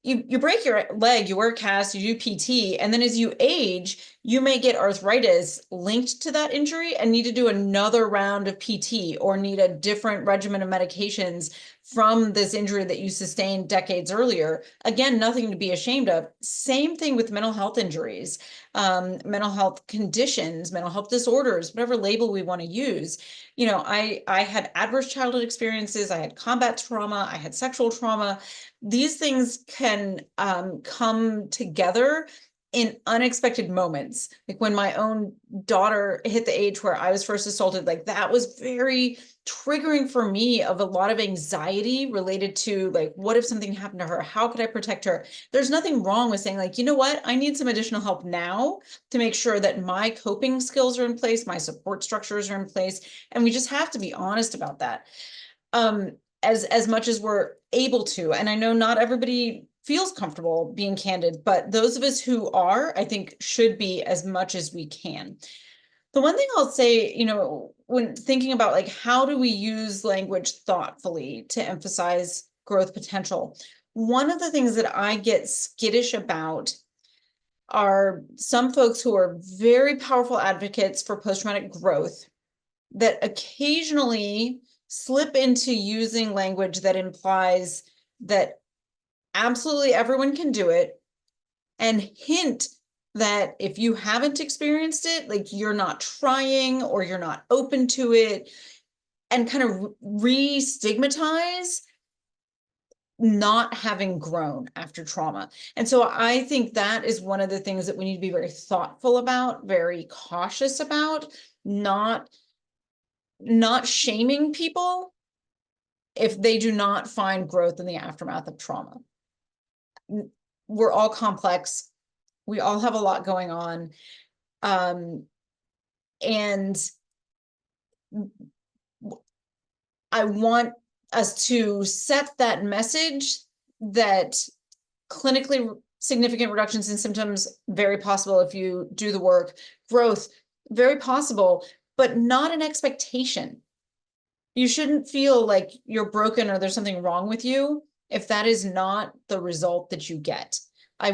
you break your leg, you wear a cast, you do PT, and then as you age, you may get arthritis linked to that injury and need to do another round of PT or need a different regimen of medications from this injury that you sustained decades earlier. Again, nothing to be ashamed of. Same thing with mental health injuries, mental health conditions, mental health disorders, whatever label we want to use. You know, I had adverse childhood experiences, I had combat trauma, I had sexual trauma. These things can come together in unexpected moments. Like when my own daughter hit the age where I was first assaulted, like that was very triggering for me, of a lot of anxiety related to like, what if something happened to her? How could I protect her? There's nothing wrong with saying like, you know what, I need some additional help now to make sure that my coping skills are in place, my support structures are in place. And we just have to be honest about that. As much as we're able to. And I know not everybody feels comfortable being candid, but those of us who are, I think, should be as much as we can. The one thing I'll say, you know, when thinking about like, how do we use language thoughtfully to emphasize growth potential? One of the things that I get skittish about are some folks who are very powerful advocates for post-traumatic growth that occasionally slip into using language that implies that absolutely everyone can do it, and hint that if you haven't experienced it, like you're not trying or you're not open to it, and kind of re-stigmatize not having grown after trauma. And so I think that is one of the things that we need to be very thoughtful about, very cautious about, not shaming people if they do not find growth in the aftermath of trauma. We're all complex. We all have a lot going on. And I want us to set that message that clinically significant reductions in symptoms, very possible if you do the work, growth, very possible, but not an expectation. You shouldn't feel like you're broken or there's something wrong with you if that is not the result that you get. I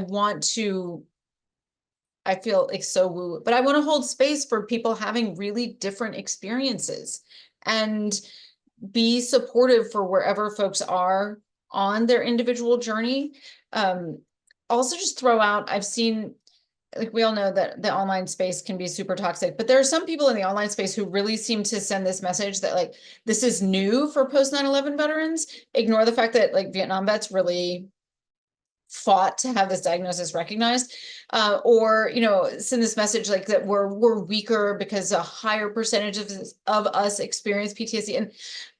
feel like so woo, but I want to hold space for people having really different experiences and be supportive for wherever folks are on their individual journey. Also just throw out, I've seen, like we all know that the online space can be super toxic, but there are some people in the online space who really seem to send this message that like, this is new for post 9/11 veterans. Ignore the fact that like Vietnam vets really fought to have this diagnosis recognized, or, you know, send this message like that we're weaker because a higher percentage of us experience PTSD. And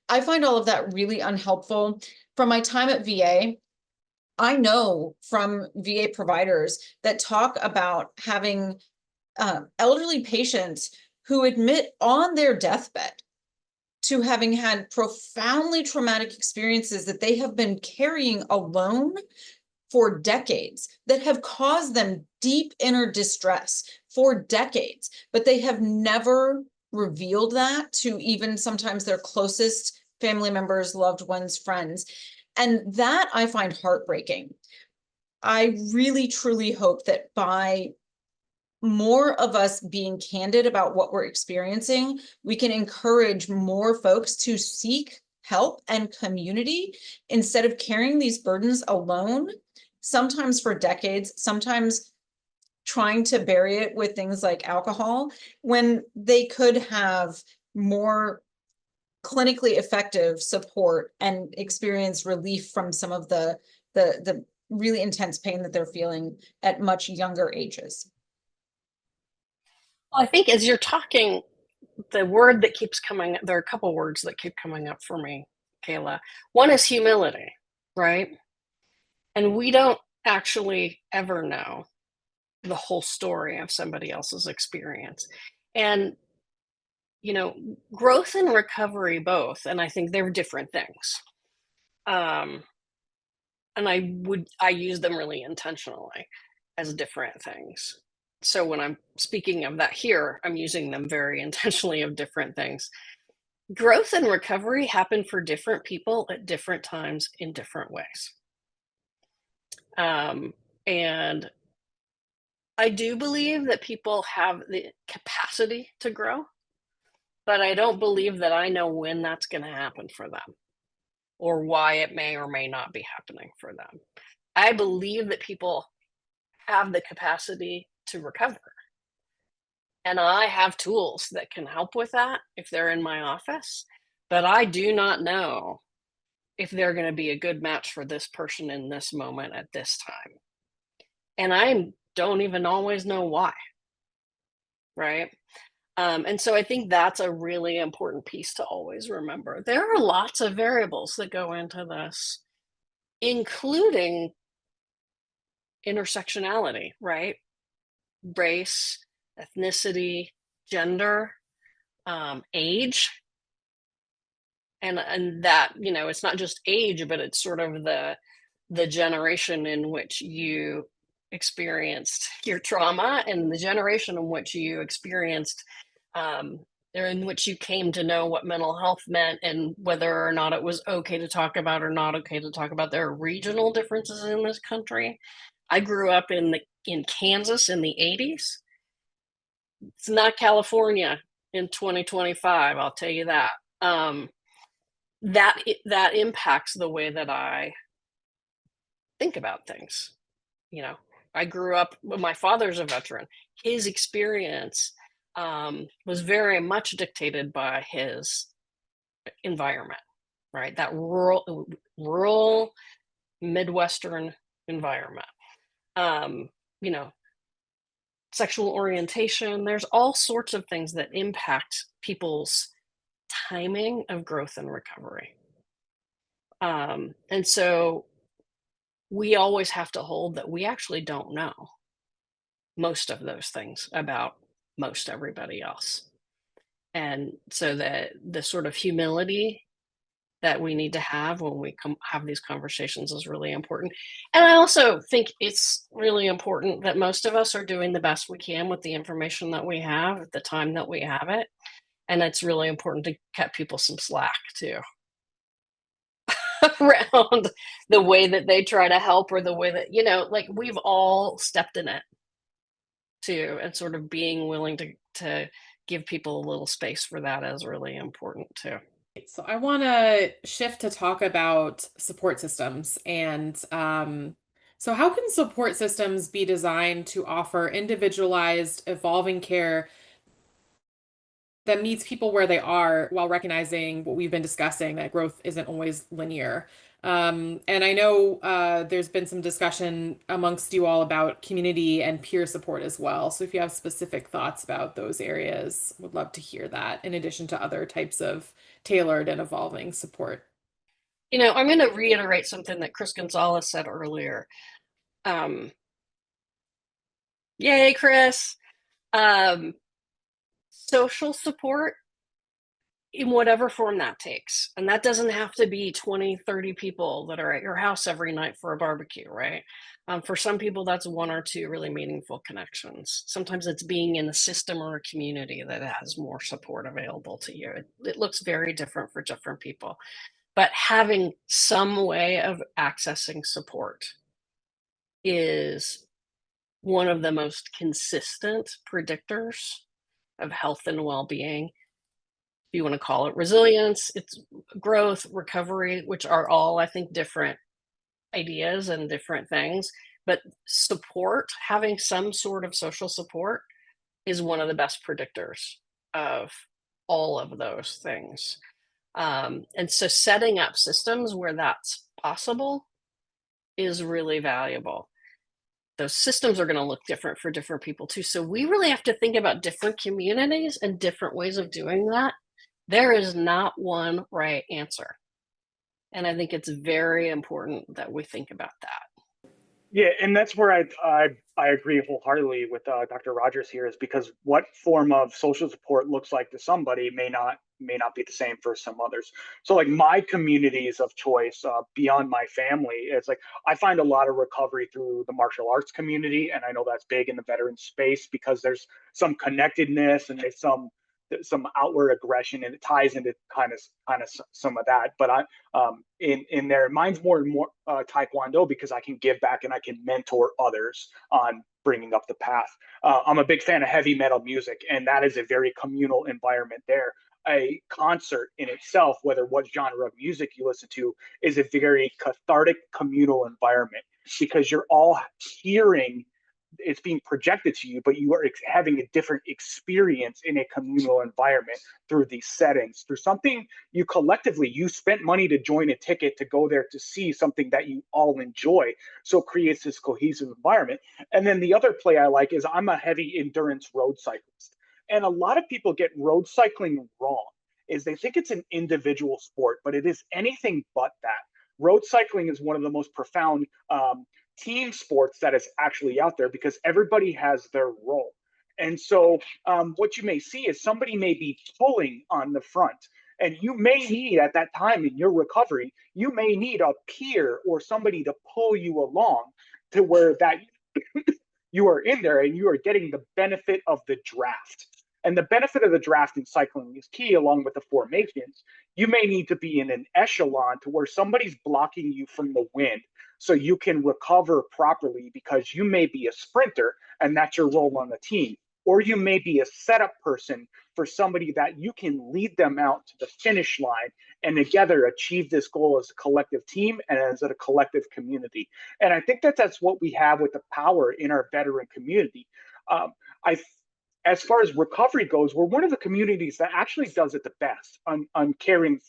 I find all of that really unhelpful. From my time at VA, I know from VA providers that talk about having elderly patients who admit on their deathbed to having had profoundly traumatic experiences that they have been carrying alone for decades, that have caused them deep inner distress for decades, but they have never revealed that to even sometimes their closest family members, loved ones, friends. And that I find heartbreaking. I really, truly hope that by more of us being candid about what we're experiencing, we can encourage more folks to seek help and community instead of carrying these burdens alone, sometimes for decades, sometimes trying to bury it with things like alcohol, when they could have more clinically effective support and experience relief from some of the really intense pain that they're feeling at much younger ages. Well, I think as you're talking, the word that keeps coming, there are a couple words that keep coming up for me, Kayla. One is humility, right? And we don't actually ever know the whole story of somebody else's experience. And, you know, growth and recovery both, and I think they're different things. And I use them really intentionally as different things. So when I'm speaking of that here, I'm using them very intentionally of different things. Growth and recovery happen for different people at different times in different ways. And I do believe that people have the capacity to grow, but I don't believe that I know when that's going to happen for them or why it may or may not be happening for them. I believe that people have the capacity to recover. And I have tools that can help with that if they're in my office, but I do not know if they're going to be a good match for this person in this moment at this time. And I don't even always know why. Right. And so I think that's a really important piece to always remember. There are lots of variables that go into this, including intersectionality, right? Race, ethnicity, gender, age, and that, you know, it's not just age, but it's sort of the generation in which you experienced your trauma and the generation in which you experienced or in which you came to know what mental health meant and whether or not it was okay to talk about or not okay to talk about. There are regional differences in this country. I grew up in Kansas in the 80s. It's not California in 2025, I'll tell you that. That impacts the way that I think about things. You know, I grew up, well, my father's a veteran. His experience was very much dictated by his environment, right? That rural Midwestern environment. You know, sexual orientation, there's all sorts of things that impact people's timing of growth and recovery. And so we always have to hold that we actually don't know most of those things about most everybody else. And so the sort of humility that we need to have when we have these conversations is really important. And I also think it's really important that most of us are doing the best we can with the information that we have at the time that we have it. And it's really important to cut people some slack too around the way that they try to help or the way that, you know, like we've all stepped in it too, and sort of being willing to give people a little space for that is really important too. So I want to shift to talk about support systems. And so how can support systems be designed to offer individualized, evolving care that meets people where they are while recognizing what we've been discussing, that growth isn't always linear? And I know there's been some discussion amongst you all about community and peer support as well. So if you have specific thoughts about those areas, would love to hear that in addition to other types of tailored and evolving support. You know, I'm going to reiterate something that Chris Gonzalez said earlier. Yay, Chris. Um, Social support in whatever form that takes. And that doesn't have to be 20, 30 people that are at your house every night for a barbecue, right? For some people, that's one or two really meaningful connections. Sometimes it's being in a system or a community that has more support available to you. It looks very different for different people. But having some way of accessing support is one of the most consistent predictors of health and well-being. You want to call it resilience, it's growth, recovery, which are all, I think, different ideas and different things. But support, having some sort of social support, is one of the best predictors of all of those things. And so setting up systems where that's possible is really valuable. Those systems are going to look different for different people too. So we really have to think about different communities and different ways of doing that. There is not one right answer. And I think it's very important that we think about that. Yeah, and that's where I agree wholeheartedly with Dr. Rogers here, is because what form of social support looks like to somebody may not be the same for some others. So like my communities of choice beyond my family, it's like I find a lot of recovery through the martial arts community, and I know that's big in the veteran space because there's some connectedness and there's some some outward aggression, and it ties into kind of some of that. But in there, mine's more and more Taekwondo, because I can give back and I can mentor others on bringing up the path. I'm a big fan of heavy metal music, and that is a very communal environment there. A concert in itself, whether what genre of music you listen to, is a very cathartic communal environment, because you're all hearing, it's being projected to you, but you are having a different experience in a communal environment through these settings, through something you collectively, you spent money to join a ticket to go there to see something that you all enjoy. So it creates this cohesive environment. And then the other play I like is, I'm a heavy endurance road cyclist. And a lot of people get road cycling wrong, is they think it's an individual sport, but it is anything but that. Road cycling is one of the most profound team sports that is actually out there, because everybody has their role. And so what you may see is somebody may be pulling on the front, and you may need, at that time in your recovery, you may need a peer or somebody to pull you along to where that you are in there and you are getting the benefit of the draft. And the benefit of the draft in cycling is key, along with the formations. You may need to be in an echelon to where somebody's blocking you from the wind, so you can recover properly, because you may be a sprinter and that's your role on the team. Or you may be a setup person for somebody that you can lead them out to the finish line and together achieve this goal as a collective team and as a collective community. And I think that that's what we have with the power in our veteran community. As far as recovery goes, we're one of the communities that actually does it the best on caring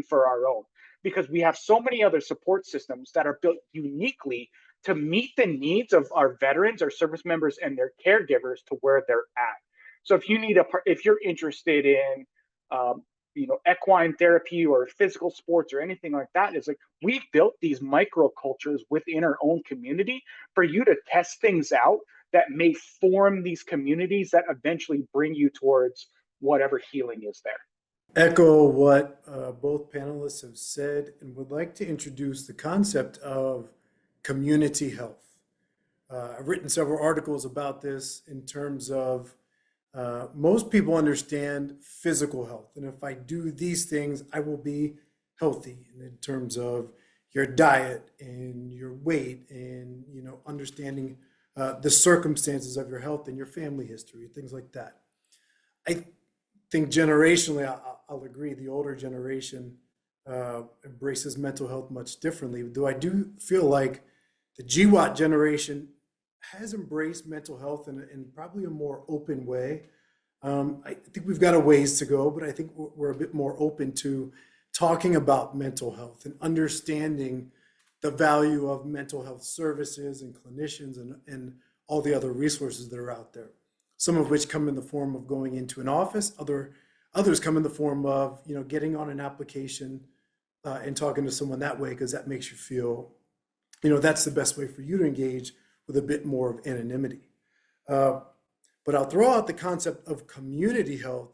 for our own, because we have so many other support systems that are built uniquely to meet the needs of our veterans, our service members, and their caregivers to where they're at. So if you're interested in equine therapy or physical sports or anything like that, is like, we've built these microcultures within our own community for you to test things out that may form these communities that eventually bring you towards whatever healing is there. Echo what both panelists have said, and would like to introduce the concept of community health. I've written several articles about this in terms of most people understand physical health. And if I do these things, I will be healthy, and in terms of your diet and your weight and, understanding the circumstances of your health and your family history, things like that. I think generationally, I'll agree, the older generation embraces mental health much differently, though I do feel like the GWAT generation has embraced mental health in probably a more open way. I think we've got a ways to go, but I think we're a bit more open to talking about mental health and understanding the value of mental health services and clinicians and all the other resources that are out there. Some of which come in the form of going into an office, others come in the form of getting on an application and talking to someone that way, because that makes you feel that's the best way for you to engage with a bit more of anonymity. But I'll throw out the concept of community health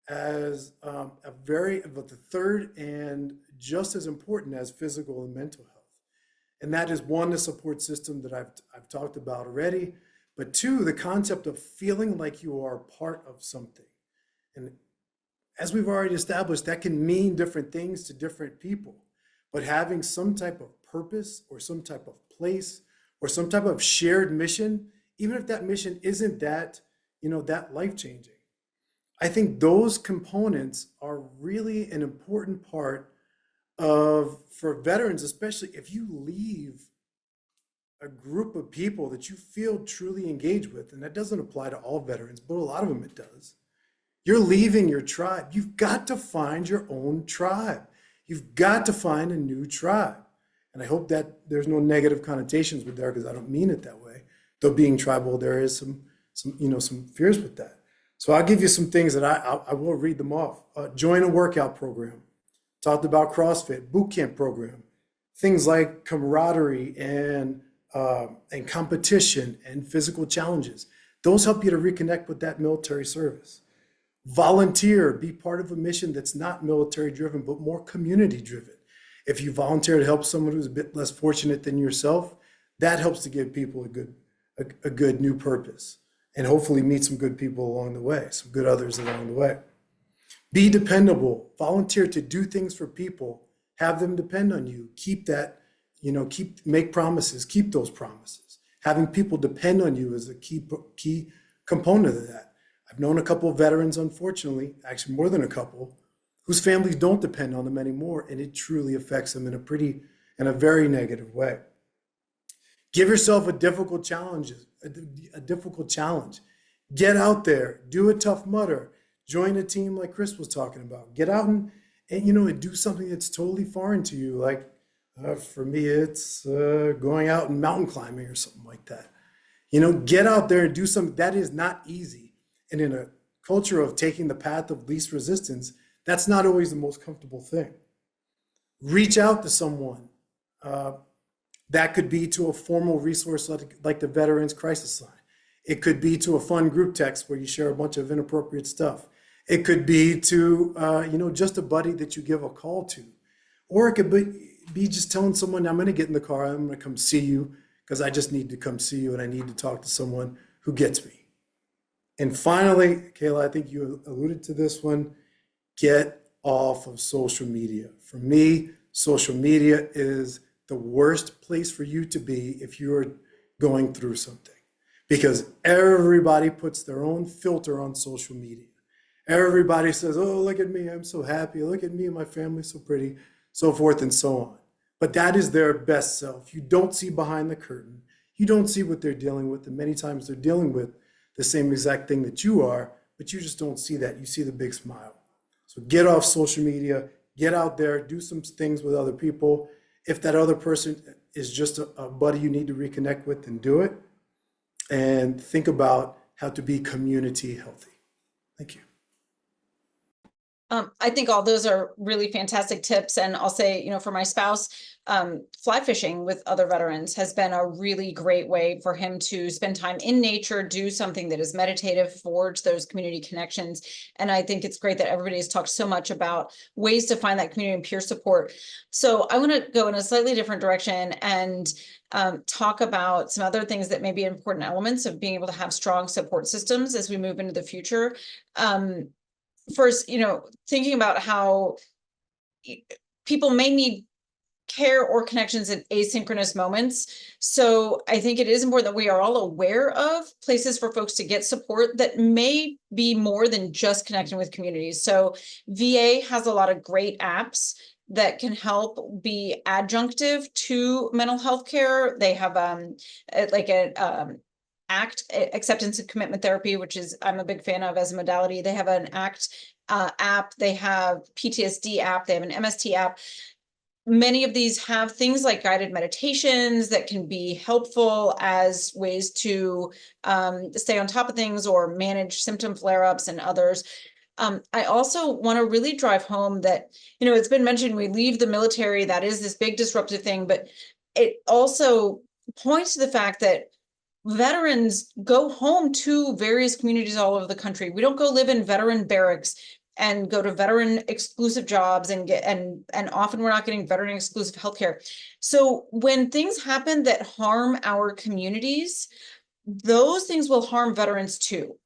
as the third and just as important as physical and mental health. And that is, one, the support system that I've talked about already, but two, the concept of feeling like you are part of something. And as we've already established, that can mean different things to different people, but having some type of purpose or some type of place or some type of shared mission, even if that mission isn't that life-changing. I think those components are really an important part for veterans, especially if you leave a group of people that you feel truly engaged with, and that doesn't apply to all veterans, but a lot of them it does. You're leaving your tribe. You've got to find your own tribe. You've got to find a new tribe. And I hope that there's no negative connotations with there, because I don't mean it that way. Though being tribal, there is some fears with that. So I'll give you some things that I will read them off. Join a workout program. Talked about CrossFit, boot camp program. Things like camaraderie and competition and physical challenges. Those help you to reconnect with that military service. Volunteer, be part of a mission that's not military driven, but more community driven. If you volunteer to help someone who's a bit less fortunate than yourself, that helps to give people a good new purpose. and hopefully meet some good people along the way, some good others along the way. Be dependable, volunteer to do things for people, have them depend on you, keep that, make promises, keep those promises. Having people depend on you is a key component of that. I've known a couple of veterans, unfortunately, actually more than a couple, whose families don't depend on them anymore, and it truly affects them in a very negative way. Give yourself a difficult challenge. Get out there, do a Tough Mudder, join a team like Chris was talking about. Get out and do something that's totally foreign to you. Like for me, it's going out and mountain climbing or something like that. Get out there and do something that is not easy. And in a culture of taking the path of least resistance, that's not always the most comfortable thing. Reach out to someone. That could be to a formal resource like the Veterans Crisis Line. It could be to a fun group text where you share a bunch of inappropriate stuff. It could be to, just a buddy that you give a call to. Or it could be just telling someone, I'm going to get in the car, I'm going to come see you because I just need to come see you and I need to talk to someone who gets me. And finally, Kayla, I think you alluded to this one, get off of social media. For me, social media is the worst place for you to be if you're going through something, because everybody puts their own filter on social media. Everybody says, oh, look at me, I'm so happy. Look at me, my family's so pretty, so forth and so on. But that is their best self. You don't see behind the curtain. You don't see what they're dealing with. And many times they're dealing with the same exact thing that you are, but you just don't see that. You see the big smile. So get off social media, get out there, do some things with other people. If that other person is just a buddy you need to reconnect with, then do it. And think about how to be community healthy. Thank you. I think all those are really fantastic tips. And I'll say, for my spouse, fly fishing with other veterans has been a really great way for him to spend time in nature, do something that is meditative, forge those community connections. And I think it's great that everybody has talked so much about ways to find that community and peer support. So I want to go in a slightly different direction and talk about some other things that may be important elements of being able to have strong support systems as we move into the future. First, thinking about how people may need care or connections in asynchronous moments. So I think it is important that we are all aware of places for folks to get support that may be more than just connecting with communities. So VA has a lot of great apps that can help be adjunctive to mental health care. They have ACT, acceptance and commitment therapy, which is I'm a big fan of as a modality. They have an ACT app, they have PTSD app, they have an MST app. Many of these have things like guided meditations that can be helpful as ways to stay on top of things or manage symptom flare-ups and others. I also want to really drive home that, it's been mentioned, we leave the military, that is this big disruptive thing, but it also points to the fact that veterans go home to various communities all over the country. We don't go live in veteran barracks and go to veteran exclusive jobs and often we're not getting veteran exclusive healthcare. So when things happen that harm our communities, those things will harm veterans too.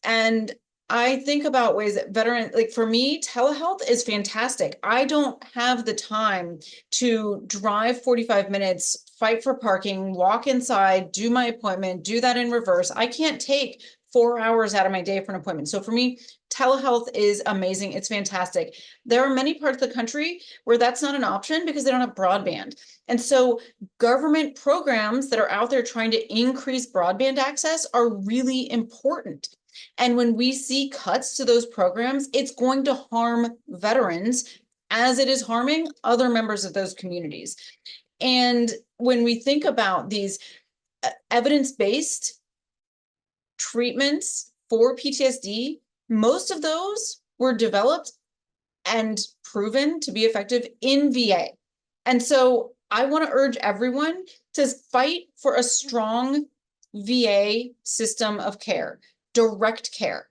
And I think about ways that like for me, telehealth is fantastic. I don't have the time to drive 45 minutes, fight for parking, walk inside, do my appointment, do that in reverse. I can't take 4 hours out of my day for an appointment. So for me, telehealth is amazing. It's fantastic. There are many parts of the country where that's not an option because they don't have broadband. And so government programs that are out there trying to increase broadband access are really important. And when we see cuts to those programs, it's going to harm veterans as it is harming other members of those communities. And when we think about these evidence-based treatments for PTSD, most of those were developed and proven to be effective in VA. And so I want to urge everyone to fight for a strong VA system of care, direct care.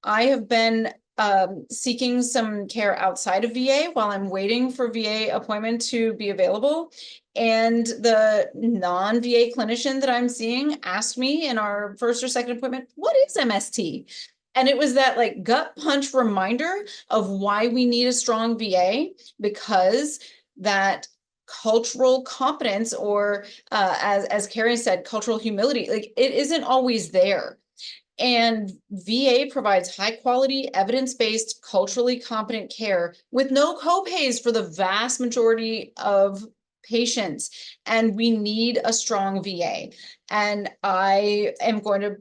I have been seeking some care outside of VA while I'm waiting for VA appointment to be available. And the non-VA clinician that I'm seeing asked me in our first or second appointment, what is MST? And it was that like gut punch reminder of why we need a strong VA, because that cultural competence, or as Carrie said, cultural humility, like it isn't always there. And VA provides high quality, evidence-based, culturally competent care with no copays for the vast majority of patients. And we need a strong VA. And I am going to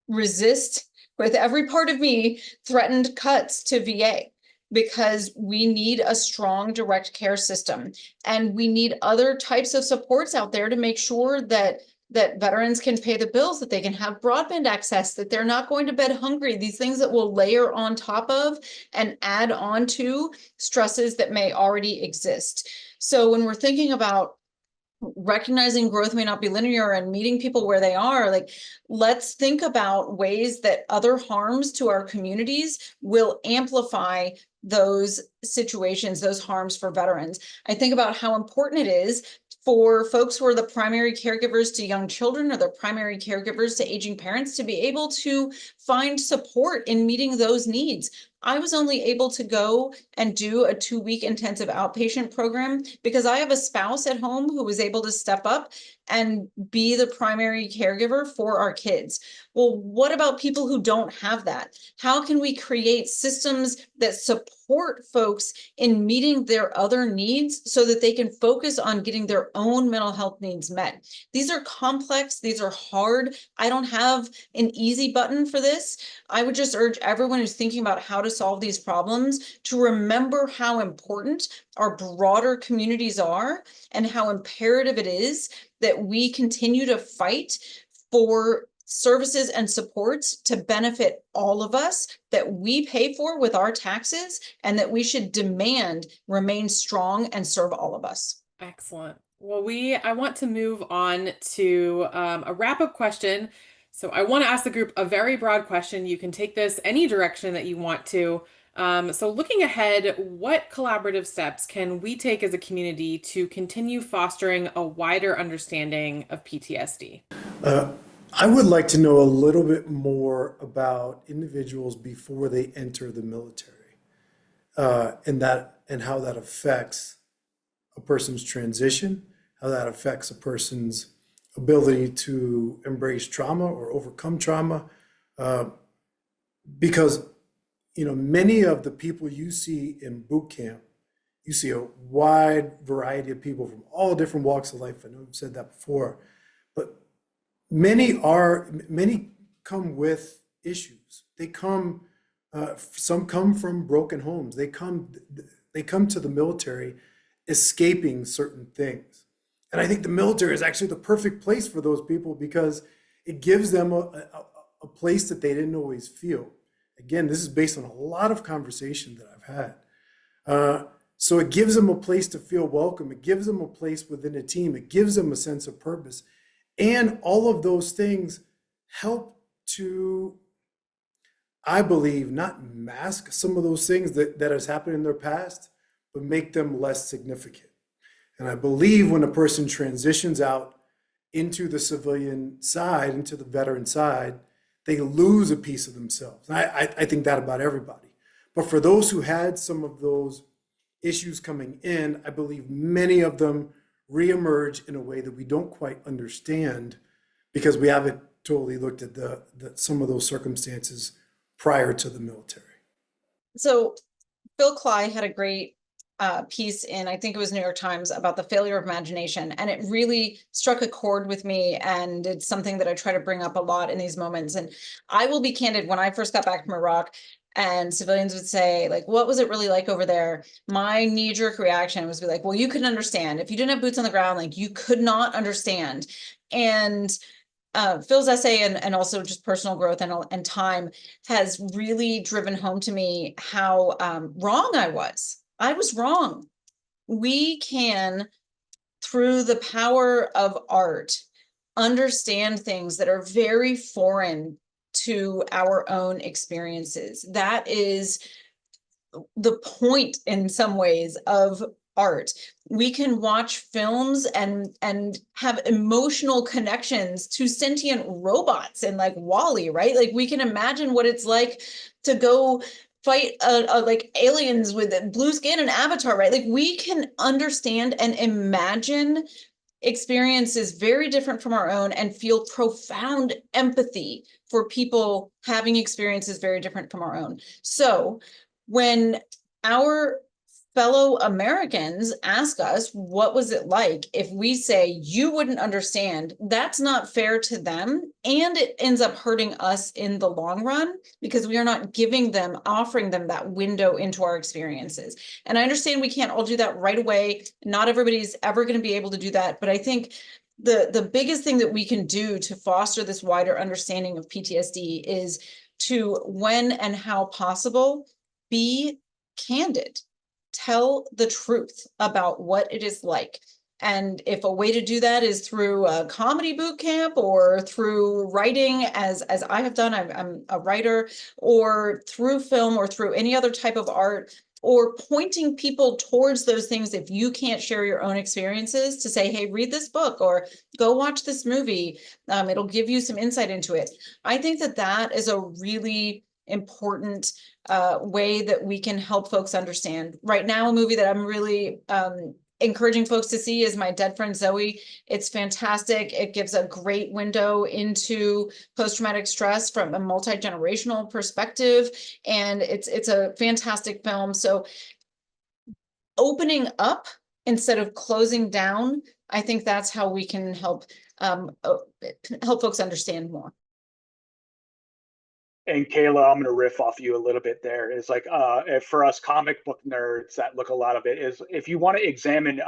resist with every part of me threatened cuts to VA, because we need a strong direct care system. And we need other types of supports out there to make sure that veterans can pay the bills, that they can have broadband access, that they're not going to bed hungry, these things that will layer on top of and add on to stresses that may already exist. So when we're thinking about recognizing growth may not be linear and meeting people where they are, like, let's think about ways that other harms to our communities will amplify those situations, those harms for veterans. I think about how important it is for folks who are the primary caregivers to young children or the primary caregivers to aging parents to be able to find support in meeting those needs. I was only able to go and do a 2-week intensive outpatient program because I have a spouse at home who was able to step up and be the primary caregiver for our kids. Well, what about people who don't have that? How can we create systems that support folks in meeting their other needs so that they can focus on getting their own mental health needs met? These are complex, these are hard. I don't have an easy button for this. I would just urge everyone who's thinking about how to solve these problems to remember how important our broader communities are and how imperative it is that we continue to fight for services and supports to benefit all of us, that we pay for with our taxes, and that we should demand remain strong and serve all of us. Excellent. Well, I want to move on to a wrap-up question. So I want to ask the group a very broad question. You can take this any direction that you want to. So looking ahead, what collaborative steps can we take as a community to continue fostering a wider understanding of PTSD? I would like to know a little bit more about individuals before they enter the military, and how that affects a person's transition, how that affects a person's ability to embrace trauma or overcome trauma, because many of the people you see in boot camp, you see a wide variety of people from all different walks of life. I know I've said that before, but many come with issues. Some come from broken homes. They come to the military escaping certain things. And I think the military is actually the perfect place for those people because it gives them a place that they didn't always feel. Again, this is based on a lot of conversation that I've had. So it gives them a place to feel welcome. It gives them a place within a team. It gives them a sense of purpose. And all of those things help to, I believe, not mask some of those things that has happened in their past, but make them less significant. And I believe when a person transitions out into the civilian side, into the veteran side, they lose a piece of themselves. And I think that about everybody. But for those who had some of those issues coming in, I believe many of them reemerge in a way that we don't quite understand because we haven't totally looked at some of those circumstances prior to the military. So Phil Cly had a great piece in, I think it was New York Times, about the failure of imagination. And it really struck a chord with me. And it's something that I try to bring up a lot in these moments. And I will be candid, when I first got back from Iraq and civilians would say, like, what was it really like over there? My knee-jerk reaction was to be like, well, you couldn't understand. If you didn't have boots on the ground, like, you could not understand. And Phil's essay and also just personal growth and time has really driven home to me how wrong I was. I was wrong. We can, through the power of art, understand things that are very foreign to our own experiences. That is the point in some ways of art. We can watch films and have emotional connections to sentient robots and like Wall-E, right? Like we can imagine what it's like to go fight like aliens with blue skin and Avatar, right? Like we can understand and imagine experiences very different from our own and feel profound empathy for people having experiences very different from our own. So when our fellow Americans ask us, what was it like? If we say, you wouldn't understand, that's not fair to them. And it ends up hurting us in the long run because we are not giving them, offering them that window into our experiences. And I understand we can't all do that right away. Not everybody's ever going to be able to do that. But I think the biggest thing that we can do to foster this wider understanding of PTSD is to, when and how possible, be candid. Tell the truth about what it is like. And if a way to do that is through a comedy boot camp or through writing, as I have done, I'm a writer, or through film or through any other type of art, or pointing people towards those things if you can't share your own experiences, to say, hey, read this book or go watch this movie. It'll give you some insight into it. I think that that is a really important way that we can help folks understand. Right now, a movie that I'm really encouraging folks to see is My Dead Friend Zoe. It's fantastic. It gives a great window into post-traumatic stress from a multi-generational perspective, and it's a fantastic film. So opening up instead of closing down, I think that's how we can help folks understand more. And Kayla, I'm going to riff off you a little bit there. Is like, for us comic book nerds that look a lot of it, is if you want to examine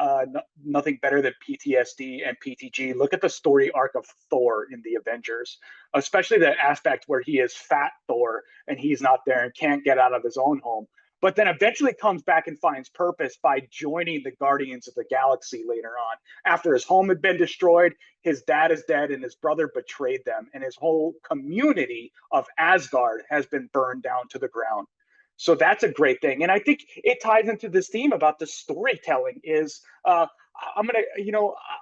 nothing better than PTSD and PTG, look at the story arc of Thor in the Avengers, especially the aspect where he is fat Thor and he's not there and can't get out of his own home. But then eventually comes back and finds purpose by joining the Guardians of the Galaxy later on. After his home had been destroyed, his dad is dead, and his brother betrayed them, and his whole community of Asgard has been burned down to the ground. So that's a great thing. And I think it ties into this theme about the storytelling is I'm gonna,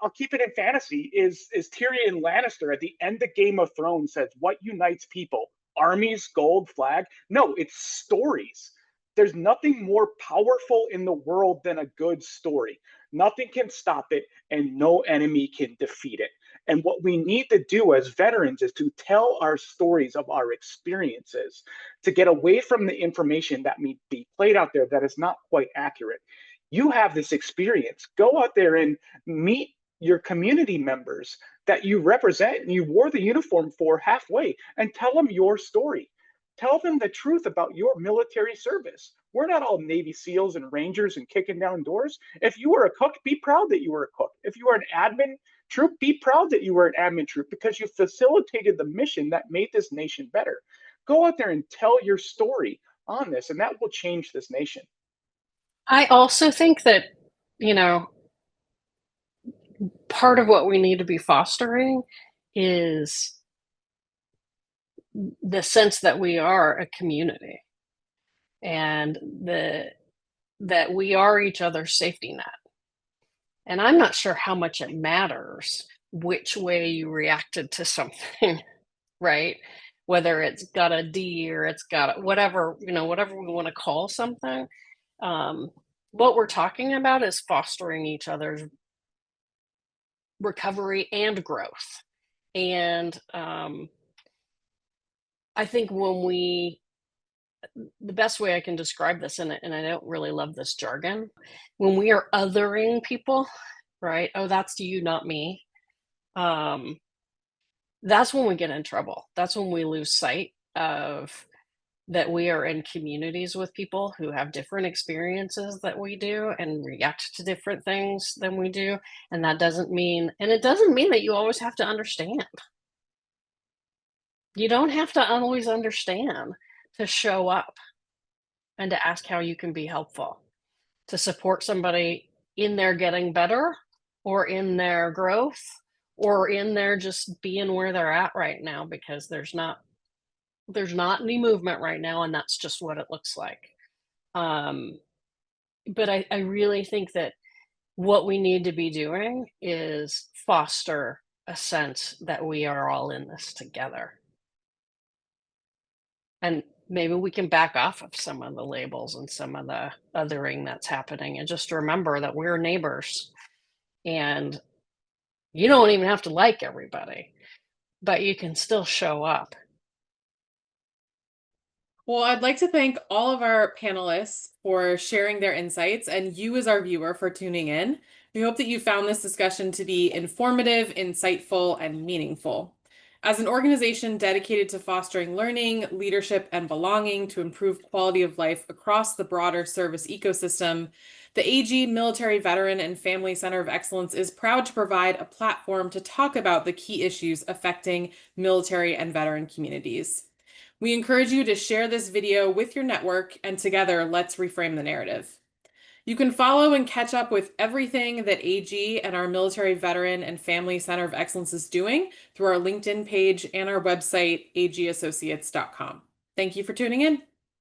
I'll keep it in fantasy, is Tyrion Lannister at the end of Game of Thrones says, what unites people? Armies, gold, flag? No, it's stories. There's nothing more powerful in the world than a good story. Nothing can stop it, and no enemy can defeat it. And what we need to do as veterans is to tell our stories of our experiences, to get away from the information that may be played out there that is not quite accurate. You have this experience. Go out there and meet your community members that you represent and you wore the uniform for halfway, and tell them your story. Tell them the truth about your military service. We're not all Navy SEALs and Rangers and kicking down doors. If you were a cook, be proud that you were a cook. If you were an admin troop, be proud that you were an admin troop, because you facilitated the mission that made this nation better. Go out there and tell your story on this, and that will change this nation. I also think that, part of what we need to be fostering is the sense that we are a community and that we are each other's safety net. And I'm not sure how much it matters which way you reacted to something, right? Whether it's got a D or it's got a, whatever, whatever we want to call something. What we're talking about is fostering each other's recovery and growth. And I think the best way I can describe this, and I don't really love this jargon, when we are othering people, right? Oh, that's you, not me. That's when we get in trouble. That's when we lose sight of that we are in communities with people who have different experiences that we do and react to different things than we do. And it doesn't mean that you always have to understand. You don't have to always understand to show up and to ask how you can be helpful, to support somebody in their getting better or in their growth or in their just being where they're at right now, because there's not any movement right now, and that's just what it looks like. But I really think that what we need to be doing is foster a sense that we are all in this together. And maybe we can back off of some of the labels and some of the othering that's happening and just remember that we're neighbors and you don't even have to like everybody, but you can still show up. Well, I'd like to thank all of our panelists for sharing their insights and you as our viewer for tuning in. We hope that you found this discussion to be informative, insightful, and meaningful. As an organization dedicated to fostering learning, leadership, and belonging to improve quality of life across the broader service ecosystem, the AG Military Veteran and Family Center of Excellence is proud to provide a platform to talk about the key issues affecting military and veteran communities. We encourage you to share this video with your network, and together, let's reframe the narrative. You can follow and catch up with everything that AG and our Military Veteran and Family Center of Excellence is doing through our LinkedIn page and our website, agassociates.com. Thank you for tuning in.